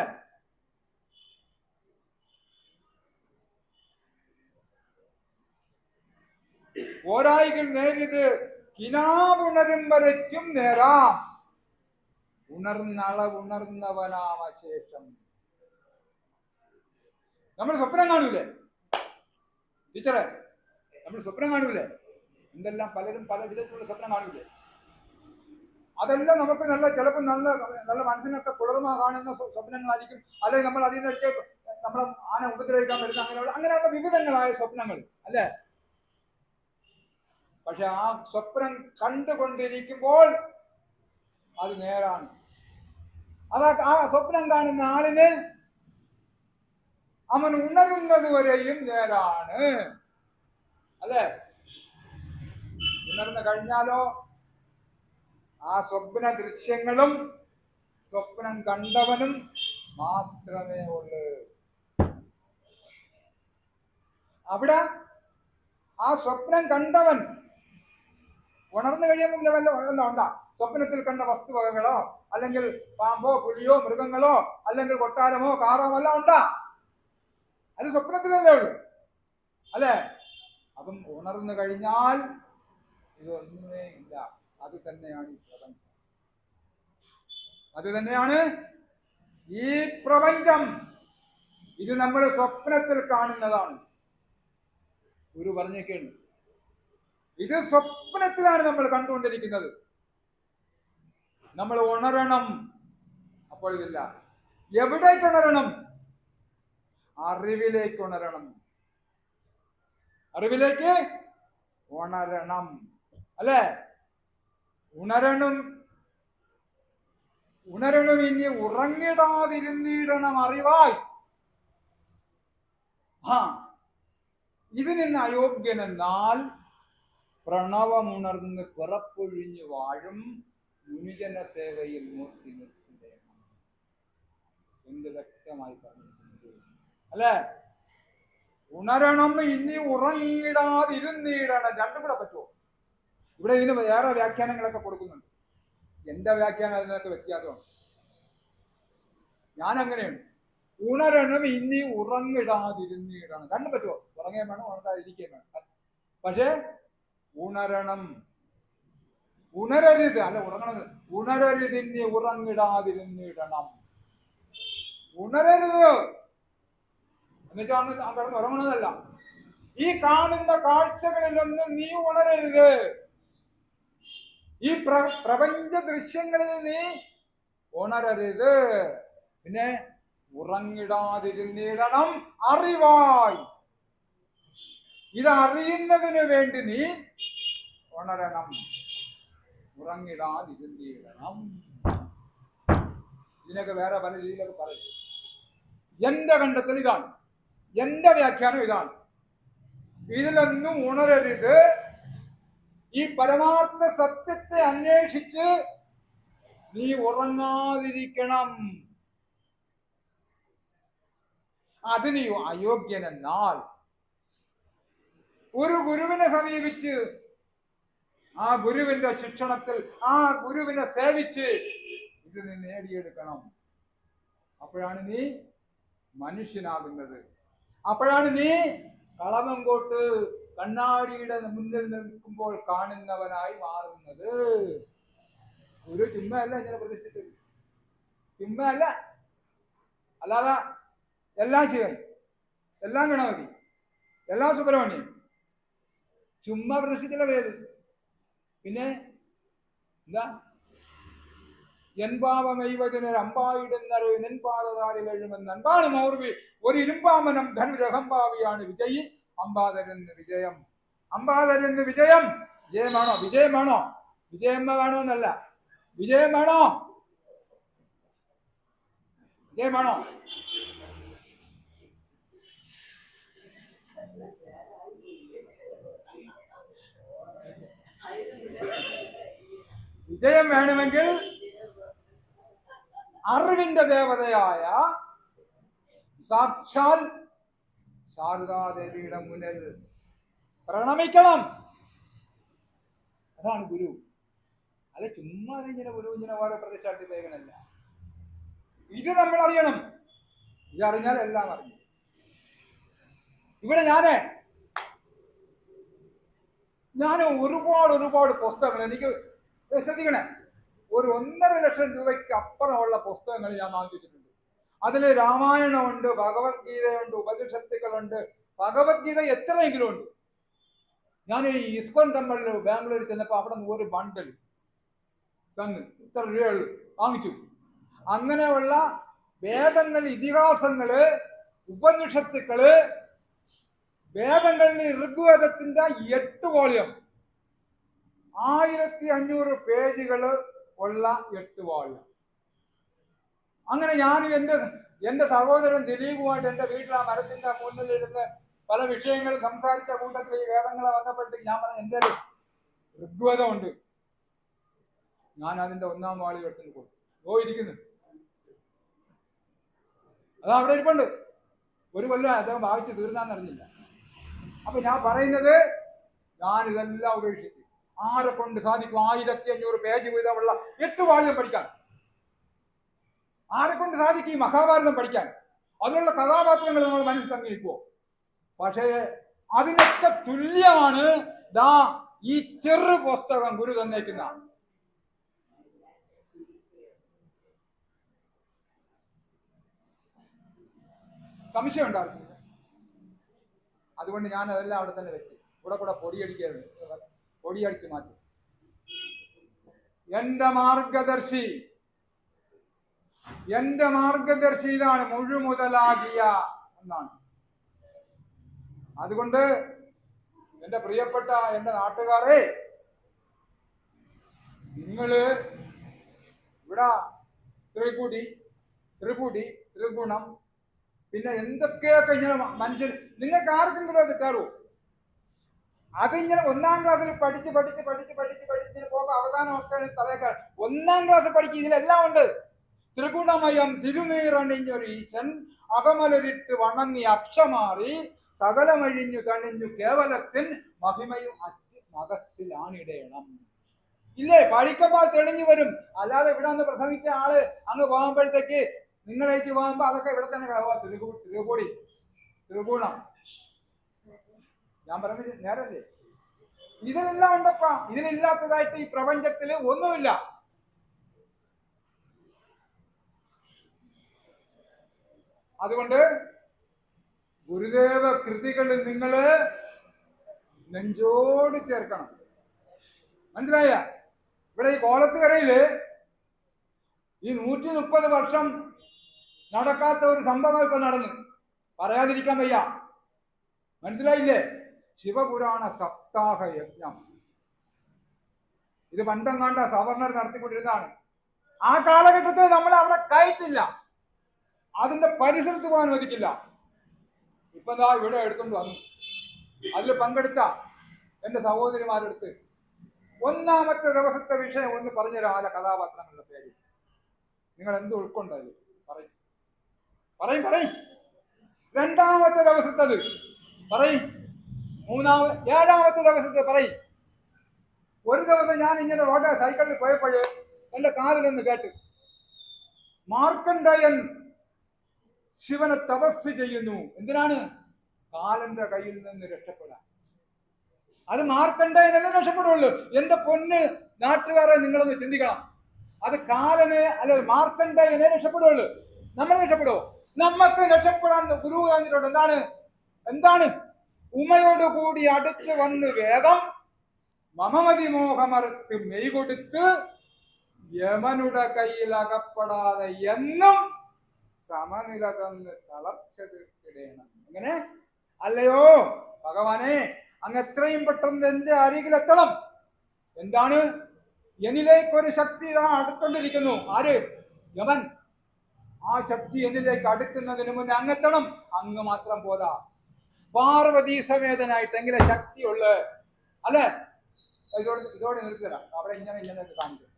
ഓരായികൾ നേരിത് കിനാവുണരും വരയ്ക്കും നേരാം. ഉണർന്നവനാമശേഷം. നമ്മൾ സ്വപ്നം കാണൂലേ ടീച്ചറെ? നമ്മൾ സ്വപ്നം കാണൂലേ? എന്തെല്ലാം പലരും പല വിധത്തിലുള്ള സ്വപ്നം കാണൂലേ? അതെല്ലാം നമുക്ക് ചിലപ്പോൾ നല്ല മനസ്സിനൊക്കെ കുളിർമ കാണുന്ന സ്വപ്നങ്ങളായിരിക്കും. അല്ലെങ്കിൽ നമ്മൾ അതിൽ നിന്നൊക്കെ നമ്മളെ ആന ഉപദ്രവിക്കാൻ വരുന്ന അങ്ങനെയുള്ള വിവിധങ്ങളായ സ്വപ്നങ്ങൾ, അല്ലേ? പക്ഷെ ആ സ്വപ്നം കണ്ടുകൊണ്ടിരിക്കുമ്പോൾ അത് നേരാണ്. ആ സ്വപ്നം കാണുന്ന ആളിന് അവൻ ഉണരുന്നത് വരെയും നേരാണ്, അല്ലേ? ഉണർന്നു കഴിഞ്ഞാലോ ആ സ്വപ്ന ദൃശ്യങ്ങളും സ്വപ്നം കണ്ടവനും മാത്രമേ ഉള്ളൂ. അവിടെ ആ സ്വപ്നം കണ്ടവൻ ഉണർന്നു കഴിയുമ്പോൾ വല്ല ഉണ്ടാ? സ്വപ്നത്തിൽ കണ്ട വസ്തുവകകളോ, അല്ലെങ്കിൽ പാമ്പോ പുലിയോ മൃഗങ്ങളോ, അല്ലെങ്കിൽ കൊട്ടാരമോ കാറോ എല്ലാം ഉണ്ടാ? അത് സ്വപ്നത്തിലല്ലേ ഉള്ളൂ, അല്ലേ? അപ്പം ഉണർന്നു കഴിഞ്ഞാൽ ഇതൊന്നുമേ ഇല്ല. അത് തന്നെയാണ് ഈ പ്രപഞ്ചം. അത് തന്നെയാണ് ഈ പ്രപഞ്ചം. ഇത് നമ്മൾ സ്വപ്നത്തിൽ കാണുന്നതാണ്. ഗുരു പറഞ്ഞേക്കാണ്, ഇത് സ്വപ്നത്തിലാണ് നമ്മൾ കണ്ടുകൊണ്ടിരിക്കുന്നത്. നമ്മൾ ഉണരണം. അപ്പോൾ ഇതില്ല. എവിടേക്ക് ഉണരണം? അറിവിലേക്ക് ഉണരണം. അറിവിലേക്ക് ഉണരണം, അല്ലേ? ഉണരണം. ഇനി ഉറങ്ങിടാതിരുന്നിടണം അറിവായി. ഇതിന് അയോഗ്യനെന്നാൽ പ്രണവമുണർന്ന് പിറപ്പൊഴിഞ്ഞു വാഴും മുനിജന സേവയിൽ മൂർത്തി നിർത്തിടേണം. എന്ത് വ്യക്തമായി പറഞ്ഞിട്ടുണ്ട്, അല്ലേ? ഉണരണം, ഇനി ഉറങ്ങിടാതിരുന്നിടണം. രണ്ടും കൂടെ പറ്റുമോ? ഇവിടെ ഇതിന് വേറെ വ്യാഖ്യാനങ്ങളൊക്കെ കൊടുക്കുന്നുണ്ട്. എന്റെ വ്യാഖ്യാനം അതിനൊക്കെ വ്യത്യാസമാണ്. ഞാൻ അങ്ങനെയാണ്. ഉണരണം, ഇനി ഉറങ്ങിടാതിരുന്നിടണം. രണ്ടും പറ്റുമോ? ഉറങ്ങുകയും വേണം, ഉണരാതിരിക്കുകയും വേണം. പക്ഷേ ഉണരണം, ഉണരരുത്, അല്ല ഉറങ്ങണത്. ഉണരരുത്, ഇനി ഉറങ്ങിടാതിരുന്നിടണം. ഉണരരുത് എന്നിട്ടാണ് കിടന്ന് ഉറങ്ങണതല്ല. ഈ കാണുന്ന കാഴ്ചകളിലൊന്നും നീ ഉണരരുത്. ഈ പ്രപഞ്ച ദൃശ്യങ്ങളിൽ നീ ഉണരരുത്. പിന്നെ ഉറങ്ങിടാതിരുന്നിടണം അറിവായി. ഇത് അറിയുന്നതിന് വേണ്ടി നീ ഉണരണം, ഉറങ്ങിടാതിരുന്നിടണം. ഇതിനൊക്കെ വേറെ പല രീതിയിലൊക്കെ പറയും. എന്റെ കണ്ടെത്തൽ ഇതാണ്, എന്റെ വ്യാഖ്യാനം ഇതാണ്. ഇതിലൊന്നും ഉണരരുത്. ഈ പരമാർത്ഥ സത്യത്തെ അന്വേഷിച്ച് നീ ഉറങ്ങാതിരിക്കണം. അതിന് അയോഗ്യനെന്നാൽ ഒരു ഗുരുവിനെ സമീപിച്ച് ആ ഗുരുവിന്റെ ശിക്ഷണത്തിൽ ആ ഗുരുവിനെ സേവിച്ച് ഇത് നീ നേടിയെടുക്കണം. അപ്പോഴാണ് നീ മനുഷ്യനാകുന്നത്. അപ്പോഴാണ് നീ കളമങ്കോട്ട് കണ്ണാടിയുടെ മുന്നിൽ നിൽക്കുമ്പോൾ കാണുന്നവനായി മാറുന്നത്. ഒരു ചുമ്മാ അല്ല ഇങ്ങനെ പ്രതിഷ്ഠിച്ചത്, ചുമ്മാ അല്ല. അല്ലാതെ എല്ലാം ശിവൻ, എല്ലാം ഗണപതി, എല്ലാം സുബ്രഹ്മണ്യൻ, ചുമ്മാ പ്രതിഷ്ഠിച്ചുള്ള പേര്. പിന്നെ എന്താ? എൻപാവമൈവതിനൊരു അമ്പായിടുന്നൊരു നെൻപാതതാരിൽ എഴുമെന്ന് അൻപാണ് മൗർവി ഒരു ഇരുമ്പാമനം ധനുരഹംഭാവിയാണ് വിജയി അമ്പാതരെന്ന് വിജയം. അമ്പാതരെന്ന് വിജയം. വിജയമാണോ? വിജയമാണോ? വിജയമ്മ വേണോ എന്നല്ല, വിജയം വേണോ? വിജയമാണോ? വിജയം വേണമെങ്കിൽ അറിവിന്റെ ദേവതയായ സാക്ഷാൽ ശാരദാദേവിയുടെ മുന്നിൽ പ്രണമിക്കണം. അതാണ് ഗുരു. അല്ല ചുമ്മാ ഇങ്ങനെ ഗുരു ഇങ്ങനെ ഓരോ പ്രതിഷ്ഠാട്ടി വേഗനല്ല. ഇത് നമ്മൾ അറിയണം. ഇതറിഞ്ഞാൽ എല്ലാം അറിഞ്ഞു. ഇവിടെ ഞാൻ ഒരുപാട് പുസ്തകങ്ങൾ, എനിക്ക് ശ്രദ്ധിക്കണേ, ഒരു 1.5 ലക്ഷം രൂപയ്ക്ക് അപ്പുറമുള്ള പുസ്തകങ്ങൾ ഞാൻ വാങ്ങിച്ചിട്ടുണ്ട്. അതിൽ രാമായണമുണ്ട്, ഭഗവത്ഗീതയുണ്ട്, ഉപനിഷത്തുക്കളുണ്ട്. ഭഗവത്ഗീത എത്രയെങ്കിലും ഉണ്ട്. ഞാൻ ഈ ഇസ്കോൺ ടെമ്പിളിൽ ബാംഗ്ലൂരിൽ ചെന്നപ്പോൾ അവിടെ നിന്ന് ഒരു ബണ്ടിൽ തന്നു, ഇത്ര രൂപയുള്ളൂ, വാങ്ങിച്ചു. അങ്ങനെയുള്ള വേദങ്ങൾ, ഇതിഹാസങ്ങള്, ഉപനിഷത്തുക്കള്, വേദങ്ങളിൽ ഋഗ്വേദത്തിന്റെ 8 വോളിയം 1500 പേജുകള് ഉള്ള 8 വോളിയം. അങ്ങനെ ഞാനും എന്റെ സഹോദരൻ ദിലീപുമായിട്ട് എന്റെ വീട്ടിൽ ആ മരത്തിന്റെ മുന്നിലിരുന്ന് പല വിഷയങ്ങളും സംസാരിച്ച കൂട്ടത്തിൽ ഈ വേദങ്ങളെ വന്നപ്പോഴത്തേക്ക് ഞാൻ പറഞ്ഞ എന്റെ ഋഗ്വേദമുണ്ട്, ഞാൻ അതിന്റെ 1-ാം വാളി എടുത്തിന് കൊടുത്തു. ഇരിക്കുന്നു, അത് അവിടെ ഇരിപ്പുണ്ട്. ഒരു കൊല്ലം അദ്ദേഹം വായിച്ച് തീർന്നാന്നറിഞ്ഞില്ല. അപ്പൊ ഞാൻ പറയുന്നത്, ഞാൻ ഇതെല്ലാം ഉപേക്ഷിച്ച് ആരെ കൊണ്ട് സാധിക്കും 1500 പേജ് വീതമുള്ള 8 വാള്യം പഠിക്കാൻ? ആരെ കൊണ്ട് സാധിക്കും ഈ മഹാഭാരതം പഠിക്കാൻ? അതിലുള്ള കഥാപാത്രങ്ങൾ നമ്മൾ മനസ്സിൽ തങ്ങിയിരിക്കുമോ? പക്ഷേ അതിനൊക്കെ തുല്യമാണ് ദാ ഈ ചെറു പുസ്തകം ഗുരു തന്നേക്കുന്ന. സംശയം ഉണ്ടായിരുന്നു. അതുകൊണ്ട് ഞാൻ അതെല്ലാം അവിടെ തന്നെ വെച്ചു. കൂടെ പൊടിയടിച്ച് മാറ്റി. എന്റെ മാർഗദർശി ഇതാണ്, മുഴുമുതലാകിയ എന്നാണ്. അതുകൊണ്ട് എന്റെ പ്രിയപ്പെട്ട എന്റെ നാട്ടുകാരെ, നിങ്ങള് ഇവിടെ ത്രിഗുണം പിന്നെ എന്തൊക്കെയൊക്കെ ഇങ്ങനെ മനുഷ്യൻ, നിങ്ങൾക്ക് ആർക്കെങ്കിലും അത് കയറൂ. അതിങ്ങനെ 1ാം ക്ലാസ്സിൽ പഠിച്ച് പോകുമ്പോൾ അവസാനമൊക്കെ തലയേക്കാൾ 1ാം ക്ലാസ് പഠിക്കുക. ഇതിലെല്ലാം ഉണ്ട്. ത്രിഗുണമയം തിരുനീറണിഞ്ഞൊരു ഈശൻ അകമലരിട്ട് വണങ്ങി അക്ഷമാറി സകലമഴിഞ്ഞു കണിഞ്ഞു കേവലത്തിൻ മഹിമയും മകസ്സിലാണിടേണം. ഇല്ലേ? പഠിക്കുമ്പോൾ തെളിഞ്ഞു വരും. അല്ലാതെ ഇവിടെ ഒന്ന് പ്രസംഗിച്ച ആള് അങ്ങ് പോകുമ്പോഴത്തേക്ക് നിങ്ങളേക്ക് പോകുമ്പോ അതൊക്കെ ഇവിടെ തന്നെ ത്രിഗുണം. ഞാൻ പറഞ്ഞത് നേരല്ലേ? ഇതിലെല്ലാം ഉണ്ടപ്പാ. ഇതിലില്ലാത്തതായിട്ട് ഈ പ്രപഞ്ചത്തിൽ ഒന്നുമില്ല. അതുകൊണ്ട് ഗുരുദേവ കൃതികളിൽ നിങ്ങള് നെഞ്ചോട് ചേർക്കണം. മനസ്സിലായ? ഇവിടെ ഈ കോലത്തുകരയില് ഈ 130 വർഷം നടക്കാത്ത ഒരു സംഭവം ഇപ്പൊ നടന്നു. പറയാതിരിക്കാൻ വയ്യ. മനസ്സിലായില്ലേ? ശിവപുരാണ സപ്താഹ യജ്ഞം. ഇത് പണ്ടെങ്ങാണ്ട സവർണർ നടത്തിക്കൊണ്ടിരുന്നതാണ്. ആ കാലഘട്ടത്തിൽ നമ്മൾ അവിടെ കയറ്റില്ല, അതിന്റെ പരിസരത്ത് പോകാൻ അനുവദിക്കില്ല. ഇപ്പൊ ദാ ഇവിടെ എടുക്കൊണ്ട് വന്നു. അതിൽ പങ്കെടുത്ത എന്റെ സഹോദരിമാരെടുത്ത് 1ാമത്തെ ദിവസത്തെ വിഷയം ഒന്ന് പറഞ്ഞുതരാം. ആ കഥാപാത്രങ്ങളുടെ പേര് നിങ്ങൾ എന്ത് ഉൾക്കൊണ്ടത് പറയും. 2ാമത്തെ ദിവസത്തത് പറയും. 7ാമത്തെ ദിവസത്തെ പറയും. ഒരു ദിവസം ഞാൻ ഇങ്ങനെ സൈക്കിളിൽ പോയപ്പോഴ് എന്റെ കാതിലൊന്ന് കേട്ട്, മാർക്കണ്ഡേയൻ ശിവനെ തപസ് ചെയ്യുന്നു. എന്തിനാണ്? കാലന്റെ കയ്യിൽ നിന്ന് രക്ഷപ്പെടാൻ. അത് മാർക്കണ്ഡേയനല്ലേ രക്ഷപ്പെടുള്ളൂ. എന്റെ പൊന്ന് നാട്ടുകാരെ, നിങ്ങളൊന്ന് ചിന്തിക്കണം. അത് കാലനെ അല്ല മാർക്കണ്ഡേയനെ രക്ഷപ്പെടുള്ളൂ. നമ്മൾ രക്ഷപ്പെടുവോ? നമുക്ക് രക്ഷപ്പെടാൻ ഗുരു പറഞ്ഞിട്ടുണ്ട്. എന്താണ്? ഉമയോടുകൂടി അടുത്ത് വന്ന് വേദം മമമതി മോഹമറുത്ത് മെയ് കൊടുത്ത് യമനുടെ കയ്യിൽ അകപ്പെടാതെ എന്നും സമനില തന്ന് തളർച്ച തീർത്തിടേണം. എങ്ങനെ? അല്ലയോ ഭഗവാനെ, അങ്ങ് എത്രയും പെട്ടെന്ന് എന്റെ അരികിലെത്തണം. എന്താണ്? എന്നിലേക്കൊരു ശക്തി അടുത്തോണ്ടിരിക്കുന്നു. ആര്? യമൻ. ആ ശക്തി എന്നിലേക്ക് അടുക്കുന്നതിന് മുന്നേ അങ്ങെത്തണം. അങ്ങ് മാത്രം പോരാ, പാർവതി സമേതനായിട്ട് എങ്ങനെ ശക്തിയുള്ള അല്ലെ? ഇതോടെ നിർത്തരാം. അവിടെ ഇങ്ങനെ കാണിക്കും.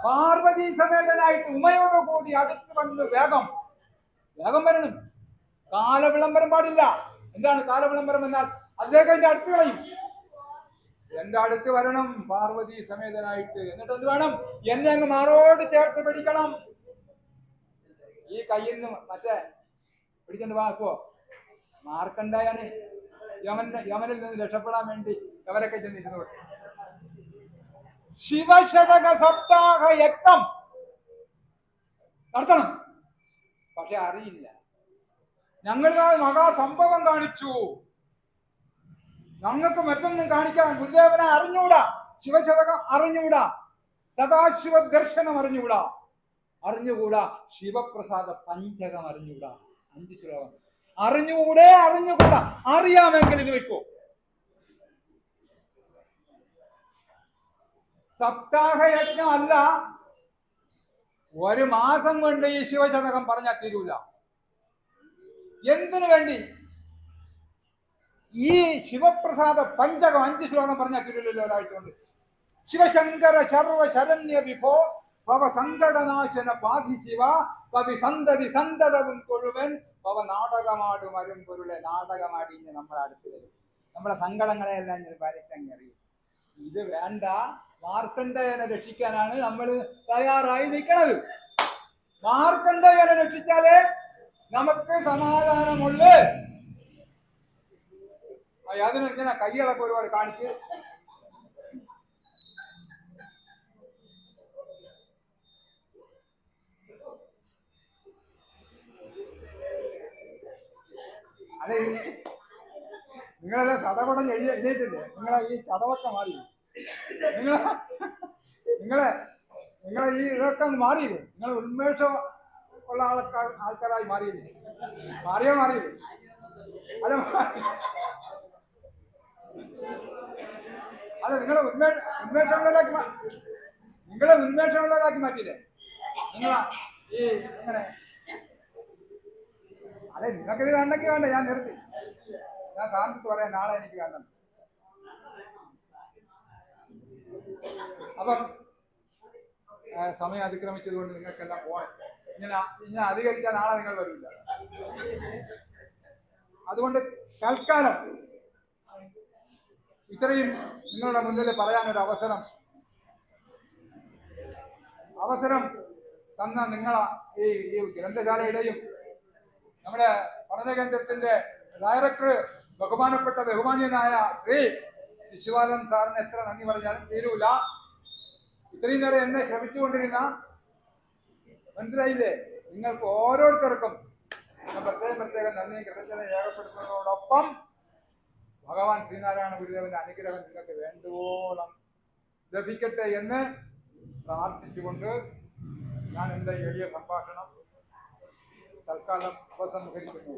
പാർവതി സമേതനായിട്ട് ഉമയോട് കൂടി അടുത്ത് വന്ന് വേഗം വരണം. കാലവിളംബരം പാടില്ല. എന്താണ് കാലവിളംബരം എന്നാൽ? അദ്ദേഹം എന്റെ അടുത്ത് കളയും. എന്റെ അടുത്ത് വരണം പാർവതി സമേതനായിട്ട്. എന്നിട്ട് എന്ത് വേണം? എന്നെ അങ്ങ് മാറോട് ചേർത്ത് പിടിക്കണം. ഈ കയ്യിൽ നിന്ന് മറ്റേ പിടിച്ചോണ്ട് വാക്കോ മാർക്കണ്ഡേയന് യമനിൽ നിന്ന് രക്ഷപ്പെടാൻ വേണ്ടി അവരൊക്കെ ചെന്നിരുന്നു. ശിവശതക സപ്താഹ യജ്ഞം നടത്തണം. പക്ഷെ അറിയില്ല. ഞങ്ങൾ മഹാസംഭവം കാണിച്ചു. ഞങ്ങൾക്ക് മറ്റൊന്നും കാണിക്കാൻ ഗുരുദേവനെ അറിഞ്ഞൂടാ. ശിവശതകം അറിഞ്ഞൂടാ. സദാശിവ ദർശനം അറിഞ്ഞുകൂടാ. ശിവപ്രസാദ പഞ്ചകം അറിഞ്ഞുകൂടാ. 5 ശ്ലോകം അറിഞ്ഞുകൂടാ. അറിയാമെങ്കിൽ ഇത് വെക്കോ. സപ്താഹയജ്ഞം അല്ല, 1 മാസം കൊണ്ട് ഈ ശിവശതകം പറഞ്ഞാൽ തീരൂല. എന്തിനു വേണ്ടി? ഈ ശിവപ്രസാദ പഞ്ചകം 5 ശ്ലോകം പറഞ്ഞാൽ തീരൂലല്ലോ ഒരാഴ്ച കൊണ്ട്. ശിവശങ്കര സർവ ശരണ്യ വിഭോ ഭവ സങ്കടനാശന പാധി ശിവ കവി സന്തതി സന്തതവും കൊഴുവൻ ഭവ നാടകമാടും അരും പൊരുളെ. നാടകമാടി നമ്മൾ അടുത്ത് വരും. നമ്മുടെ സങ്കടങ്ങളെല്ലാം ഞാൻ വരച്ചങ്ങ് അറിയും. ഇത് വേണ്ട. മാർക്കണ്ഡേയനെ രക്ഷിക്കാനാണ് നമ്മൾ തയ്യാറായി നിൽക്കുന്നത്. മാർക്കണ്ഡേയനെ രക്ഷിച്ചാലേ നമുക്ക് സമാധാനമുള്ളൂ. അതിന് ഇങ്ങനെ കൈകളൊക്കെ ഒരുപാട് കാണിച്ച് അതെ, നിങ്ങളെല്ലാം ചടപടം എഴുതിയിട്ടില്ലേ? നിങ്ങളെ ഈ ചടവൊക്കെ മാറി, നിങ്ങളെ ഈ ഇതൊക്കെ മാറിയില്ലേ? നിങ്ങൾ ഉന്മേഷം ഉള്ള ആൾക്കാരായി മാറിയില്ലേ? മാറിയില്ലേ? അല്ല നിങ്ങളെ ഉന്മേഷമുള്ളതാക്കി മാറ്റിയില്ലേ? നിങ്ങളാ ഈ അങ്ങനെ. അതെ, നിങ്ങൾക്കിത് വേണ്ടെങ്കിൽ വേണ്ട, ഞാൻ നിർത്തി. ഞാൻ സാറിന് പറയാം, നാളെ എനിക്ക് വേണം. അപ്പം സമയം അതിക്രമിച്ചത് കൊണ്ട് നിങ്ങൾക്കെല്ലാം പോകണം. ഇങ്ങനെ അധികരിച്ചാൽ നാളെ നിങ്ങൾ വരില്ല. അതുകൊണ്ട് തൽക്കാലം ഇത്രയും നിങ്ങളുടെ മുന്നിൽ പറയാനൊരു അവസരം തന്ന നിങ്ങളെ ഈ ഗ്രന്ഥശാലയുടെയും നമ്മുടെ പഠന കേന്ദ്രത്തിന്റെ ഡയറക്ടർ ബഹുമാന്യനായ ശ്രീ ശിശുപാലൻ സാറിന് എത്ര നന്ദി പറഞ്ഞാലും തീരൂല. ഇത്രയും നേരം എന്നെ ശ്രമിച്ചുകൊണ്ടിരുന്ന, മനസ്സിലായില്ലേ? നിങ്ങൾക്ക് ഓരോരുത്തർക്കും പ്രത്യേകം നന്ദി കൃതജ്ഞത രേഖപ്പെടുത്തുന്നതോടൊപ്പം ഭഗവാൻ ശ്രീനാരായണ ഗുരുദേവന്റെ അനുഗ്രഹം നിങ്ങൾക്ക് വേണ്ടുവോളം ലഭിക്കട്ടെ എന്ന് പ്രാർത്ഥിച്ചുകൊണ്ട് ഞാൻ എൻ്റെ എളിയ സംഭാഷണം തൽക്കാലം ഉപസംഹരിക്കുന്നു.